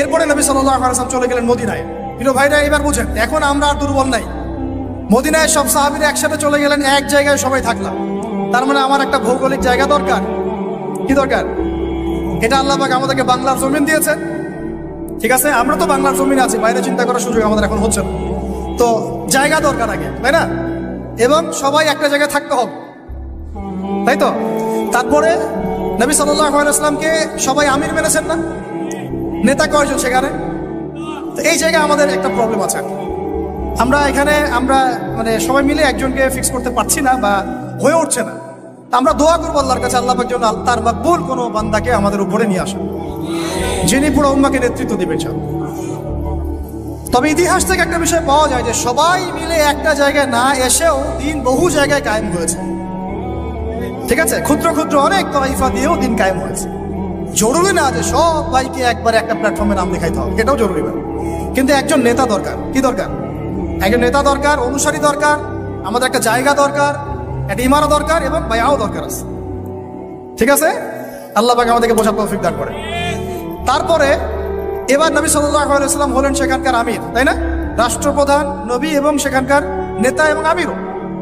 এরপরে নবী সাল্লাল্লাহু আলাইহি ওয়াসাল্লাম চলে গেলেন মদিনায়। প্রিয় ভাইরা, এবার বুঝেন, এখন আমরা আর দুর্বল নাই। মদিনায় সব সাহাবীরা একসাথে চলে গেলেন, এক জায়গায় সবাই থাকলাম। তার মানে আমার একটা ভৌগোলিক জায়গা দরকার। কি দরকার? এটা আল্লাহ পাক আমাদেরকে বাংলার জমিন দিয়েছেন, ঠিক আছে? আমরা তো বাংলার জমিন আছি, বাইরে চিন্তা করার সুযোগ আমাদের এখন হচ্ছে না। তো জায়গা দরকার আগে, তাই না? এবং সবাই একটা জায়গায় থাকতে হবে, তাই তো? তারপরে নবী সাল্লাল্লাহু আলাইহি ওয়াসাল্লামকে সবাই আমির মেনেছেন না? নেতা কয়জন সেখানে? তো এই জায়গায় আমাদের একটা প্রবলেম আছে। আমরা এখানে মানে সবাই মিলে একজনকে ফিক্স করতে পারছি না বা হয়ে উঠছে না। আমরা দোয়া করবো আল্লাহর কাছে, আল্লাহ পাক যেন তার মাকবুল কোনো বান্দাকে আমাদের উপরে নিয়ে আসেন, যিনি পুরো উম্মাহকে নেতৃত্ব দিবেন। তবে ইতিহাস থেকে একটা বিষয় পাওয়া যায় যে সবাই মিলে একটা জায়গায় না এসেও দিন বহু জায়গায় কায়েম হয়েছে, ঠিক আছে? ক্ষুদ্র ক্ষুদ্র অনেক তাইফা দিয়েও দিন কায়েম হয়েছে। জরুরি না যে সব ভাইকে একবারে একটা প্ল্যাটফর্মে নাম দেখাইতে হবে, এটাও জরুরি না। কিন্তু একজন নেতা দরকার। কি দরকার? একজন নেতা দরকার, অনুসারী দরকার, আমাদের একটা জায়গা দরকার, একটা ইমারত দরকার এবং বায়াও দরকার আছে, ঠিক আছে? আল্লাহ পাক আমাদেরকে বোঝার তৌফিক দান করে। তারপরে এবার নবী সাল্লাল্লাহু আলাইহি ওয়াসাল্লাম হলেন সেখানকার আমির, তাই না? রাষ্ট্রপ্রধান, নবী এবং সেখানকার নেতা এবং আমিরও,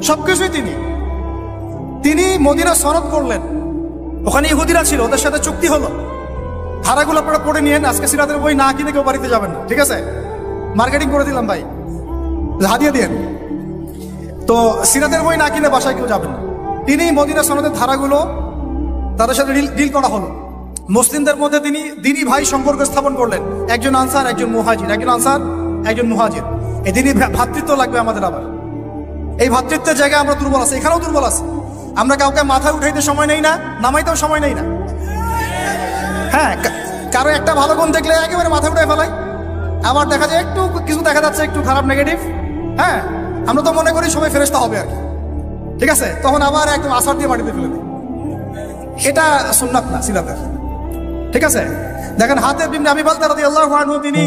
সবকিছুই তিনি মদিনা সনদ করলেন। ওখানে ইহুদিরা ছিল, ওদের সাথে চুক্তি হলো, ধারাগুলো আপনারা পড়ে নিয়েন। আজকে সিরাতের বই না কিনে কেউ বাড়িতে যাবেন না, ঠিক আছে? মার্কেটিং করে দিলাম ভাই, হাদিয়া দিয়েন। তো সিরাতের বই না কিনে বাসায় কেউ যাবেন না। তিনি মদিনা সনদের ধারাগুলো তাদের সাথে ডিল করা হলো। মুসলিমদের মধ্যে তিনি দিনী ভাই সম্পর্ক স্থাপন করলেন, একজন আনসার একজন মুহাজির, একজন আনসার একজন মুহাজির। এই দিনী ভ্রাতৃত্ব লাগবে আমাদের। আবার এই ভ্রাতৃত্বের জায়গায় আমরা দুর্বল আছি, এখানেও দুর্বল আছি। আমরা কাউকে মাথায় উঠাইতে সময় নেই না, নামাইতেও সময় নেই না। হ্যাঁ, কারো একটা ভালো গুণ দেখলে একেবারে মাথা উঠে ফেলাই, আবার দেখা যায় একটু কিছু দেখা যাচ্ছে একটু খারাপ নেগেটিভ, হ্যাঁ, আমরা তো মনে করি সবাই ফেরেশতা হবে আর কি, ঠিক আছে? তখন আবার একদম আসার দিয়ে মাটিতে ফেলে দিই। এটা সুন্নাত না সিরাতের, ঠিক আছে? দেখেন হাতেব ইবনে আবি বালতা রাদিয়াল্লাহু আনহু, তিনি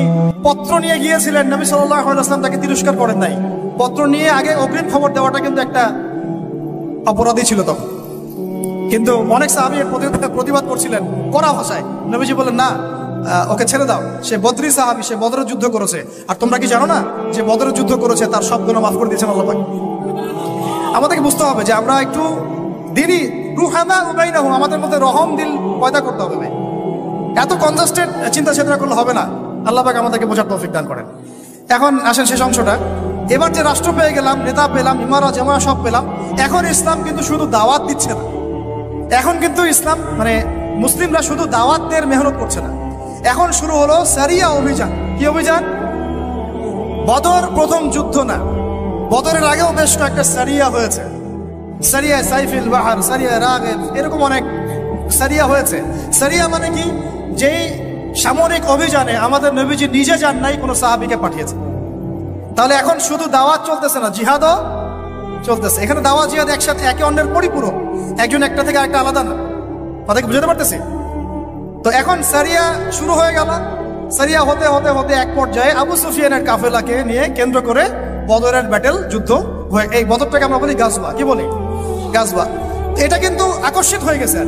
পত্র নিয়ে গিয়েছিলেন, নবী সাল্লাল্লাহু আলাইহি ওয়াসাল্লাম তাকে তিরস্কার করেন নাই। পত্র নিয়ে আগে অগ্রিম খবর দেওয়াটা কিন্তু একটা অপরাধী ছিল তখন। কিন্তু অনেক সাহাবী এর প্রতিবাদ করছিলেন কড়া ভাষায়। নবীজি বলেন, না, ওকে ছেড়ে দাও, সে বদরি সাহাবী, সে বদরের যুদ্ধ করেছে। আর তোমরা কি জানো না যে বদরের যুদ্ধ করেছে তার সব গুনাহ মাফ করে দিয়েছেন আল্লাহ পাক? আমাদেরকে বুঝতে হবে যে আমরা একটু দিনই রুহামা উবাইনাহুম, আমাদের মধ্যে রহম দিল পয়দা করতে হবে ভাই। এত কনজাস্টেড চিন্তা চেতনা করলে হবে না। আল্লাহ পাক আমাদেরকে বোঝার তৌফিক দান করেন। এখন আসেন শেষ অংশটা। এবার যে রাষ্ট্র পেয়ে গেলাম, নেতা পেলাম, ইমারা জামা সব পেলাম, এখন ইসলাম কিন্তু শুধু দাওয়াত দিচ্ছে না। এখন কিন্তু ইসলাম মানে মুসলিমরা শুধু দাওয়াতের মেহনত করছে না, এখন শুরু হলো সারিয়া অভিযান। কি অভিযান? বদর প্রথম যুদ্ধ না, বদরের আগেও বেশ কয়েকটা সারিয়া হয়েছে। সারিয়া সাইফিল বাহার, সারিয়া রাগেব, এরকম অনেক সারিয়া হয়েছে। সারিয়া মানে কি? যেই সামরিক অভিযানে আমাদের নবীজি নিজে যান নাই, কোনো সাহাবীকে পাঠিয়েছে। তাহলে এখন শুধু দাওয়াত চলতেছে না, জিহাদও চলতেছে। এখানে দাওয়াত জিহাদ একসাথে, একে অন্যের পরিপূরক, একজন একটা থেকে আরেকটা আলাদা না। কথা কি বুঝতে পারতেছি? তো এখন সারিয়া শুরু হয়ে গেল। সারিয়া হতে হতে হতে এক পর্যায়ে আবু সুফিয়ানের কাফেলাকে নিয়ে কেন্দ্র করে বদরের ব্যাটেল যুদ্ধ হয়ে, এই বদরটাকে আমরা বলি গাজওয়া। কি বলি? গাজওয়া। এটা কিন্তু আকস্মিক হয়ে গেছে,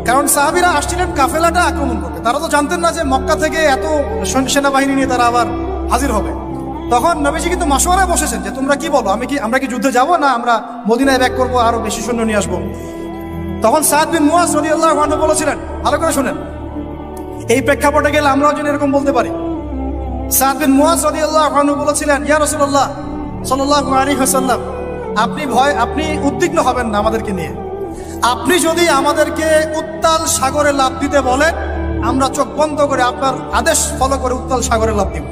কারণ সাহাবীরা আসছিলেন কাফেলাটা আক্রমণ করতে। তারা তো জানতেন না যে মক্কা থেকে এত সেনাবাহিনী নিয়ে তারা আবার হাজির হবে। তখন নবীজি কিন্তু মাশওয়ারায় বসেছেন যে তোমরা কি বলো, আমরা কি যুদ্ধে যাব, না আমরা মদিনায় ব্যাক করবো, আরো বেশি সৈন্য নিয়ে আসবো? তখন সাদ বিন মুয়াজ রাদিয়াল্লাহু আনহু বলেছিলেন, ভালো করে শুনেন, এই প্রেক্ষাপটে গেলে আমরাও যেন এরকম বলতে পারি। সাদ বিন মুয়াজ রাদিয়াল্লাহু আনহু বলেছিলেন, ইয়া রাসূলুল্লাহ সাল্লাল্লাহু আলাইহি ওয়াসাল্লাম, আপনি উদ্বিগ্ন হবেন না আমাদেরকে নিয়ে। আপনি যদি আমাদেরকে উত্তাল সাগরে লাফ দিতে বলেন, আমরা চোখ বন্ধ করে আপনার আদেশ ফলো করে উত্তাল সাগরে লাফ দিব।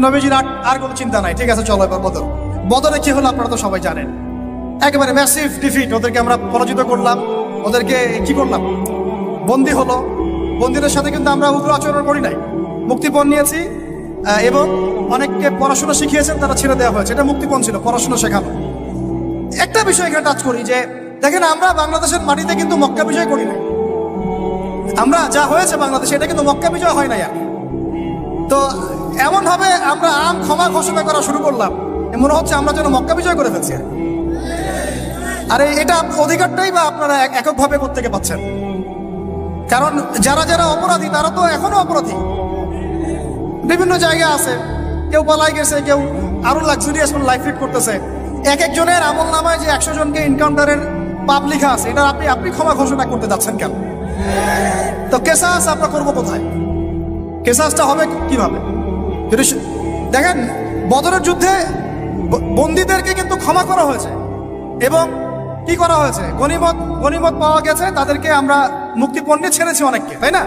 নবীজির আর কোনো চিন্তা নাই, ঠিক আছে চলো এবার বদরে কি হলো আপনারা তো সবাই জানেন। একেবারে ম্যাসিভ ডিফিট, ওদেরকে আমরা পরাজিত করলাম, ওদেরকে কি করলাম, বন্দী হলো। বন্দীদের সাথে কিন্তু আমরা উগ্র আচরণ করি নাই, মুক্তিপণ নিয়েছি এবং অনেককে পড়াশোনা শিখিয়েছেন, তারা ছেড়ে দেওয়া হয়েছে। এটা মুক্তিপণ ছিল, পড়াশোনা শেখানো। একটা বিষয় এখানে টাচ করি যে দেখেন, আমরা বাংলাদেশের মাটিতে কিন্তু মক্কা বিজয় করি নাই। আমরা যা হয়েছে বাংলাদেশে, এটা কিন্তু মক্কা বিজয় হয় নাই। আর তো এমন ভাবে আমরা ক্ষমা ঘোষণা করা শুরু করলাম, মনে হচ্ছে আমরা যেন মক্কা বিজয় করে ফেলছি। আরে এটা অধিকারটাই বা আপনারা এককভাবে প্রত্যেকে পাচ্ছেন, কারণ যারা যারা অপরাধী তারা তো এখনো অপরাধী, বিভিন্ন জায়গায় আছে। কেউ পালাই গেছে, কেউ আরো লাক্সারিয়াস লাইফ লিড করতেছে। এক একজনের আমল নামায় যে 100 জনকে এনকাউন্টারের পাপ লেখা আছে, এটা আপনি আপনি ক্ষমা ঘোষণা করতে যাচ্ছেন কেন? তো কেসাস আমরা করবো কোথায়? কেসাসটা হবে কিভাবে? যদি দেখেন, বদরের যুদ্ধে বন্দীদেরকে কিন্তু ক্ষমা করা হয়েছে এবং কি করা হয়েছে, গনিমত পাওয়া গেছে, তাদেরকে আমরা মুক্তিপণ নিয়ে ছেড়েছি অনেককে, তাই না?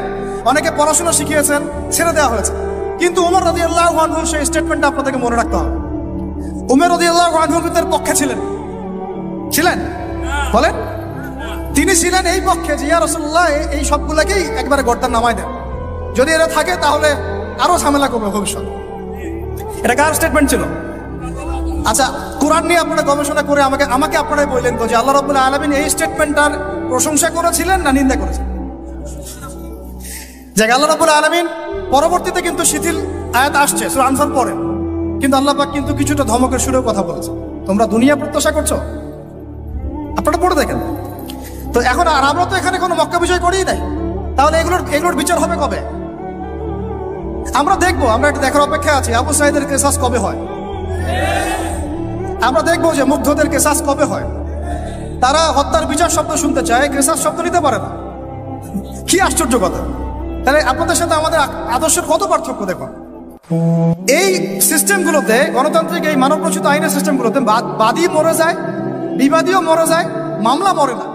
অনেকে পড়াশোনা শিখিয়েছেন, ছেড়ে দেওয়া হয়েছে। কিন্তু উমর রাদিয়াল্লাহু আনহু সেই স্টেটমেন্টটা আপনাদেরকে মনে রাখতে হবে। উমর রাদিয়াল্লাহু আনহু তার পক্ষে ছিলেন বলেন, তিনি ছিলেন এই পক্ষে যে ইয়া রাসূলুল্লাহ এই সবগুলোকেই একবারে গর্দান নামায় দেন, যদি এরা থাকে তাহলে আরো ঝামেলা করবে ভবিষ্যৎ। এটা কার স্টেটমেন্ট ছিল? আচ্ছা, কোরআন নিয়ে আপনারা গবেষণা করে আমাকে আপনারাই বললেন তো যে আল্লাহ রাব্বুল আলামিন এই স্টেটমেন্টটার প্রশংসা করেছিলেন না নিন্দা করেছিলেন? যে আল্লাহ রাব্বুল আলামিন পরবর্তীতে কিন্তু শিথিল আয়াত আসছে সূরা আনফাল পরে, কিন্তু আল্লাহ পাক কিন্তু কিছুটা ধমকের সুরেও কথা বলেছে, তোমরা দুনিয়া প্রত্যাশা করছো, আপনারা পড়ে দেখেন। তো এখন আর আমরা তো এখানে কোনো মক্কা বিজয় করেই নাই, তাহলে এগুলোর বিচার হবে কবে? আমরা দেখবো, আমরা একটা দেখার অপেক্ষায় আছি আবু সাঈদের কেসাস কবে হয়। আমরা দেখবো যে মুগ্ধদের কেসাস কবে হয়। তারা হত্যার বিচার শব্দ শুনতে চায়, কেসাস শব্দ নিতে পারে না। কি আশ্চর্য কথা! তাহলে আপনাদের সাথে আমাদের আদর্শের কত পার্থক্য দেখুন। এই সিস্টেমগুলোতে, গণতান্ত্রিক এই মানব রচিত আইনের সিস্টেমগুলোতে বাদী মরে যায়, বিবাদীও মরে যায়, মামলা মরে না।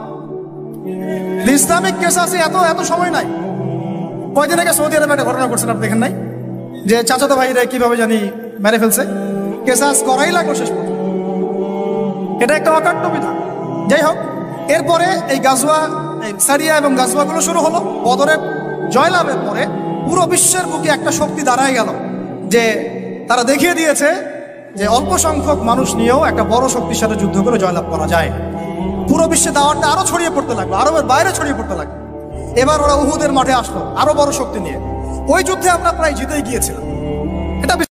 ইসলামিক কেসাসে এত সময় নাই। কয়দিন আগে সৌদি আরবে একটা ঘটনা করছেন, আপনি দেখেন নাই? যে চাচাতো ভাইরা কিভাবে জানি মেরে ফেলছে, কেসাস করাই লাগলো শেষ পর্যন্ত। এটা একটা অকাট্য বিধান। যাই হোক, এরপরে এই গাজওয়া, সারিয়া এবং গাজওয়াগুলো শুরু হলো। বদরের জয়লাভের পরে পুরো বিশ্বের বুকে একটা শক্তি দাঁড়ায় গেল, যে তারা দেখিয়ে দিয়েছে যে অল্প সংখ্যক মানুষ নিয়েও একটা বড় শক্তির সাথে যুদ্ধ করে জয়লাভ করা যায়। পুরো বিশ্বে দাওয়াতটা আরো ছড়িয়ে পড়তে লাগলো, আরবের বাইরে ছড়িয়ে পড়তে লাগলো। এবার ওরা উহুদের মাঠে আসলো আরো বড় শক্তি নিয়ে। ওই যুদ্ধে আমরা প্রায় জিতেই গিয়েছিলাম,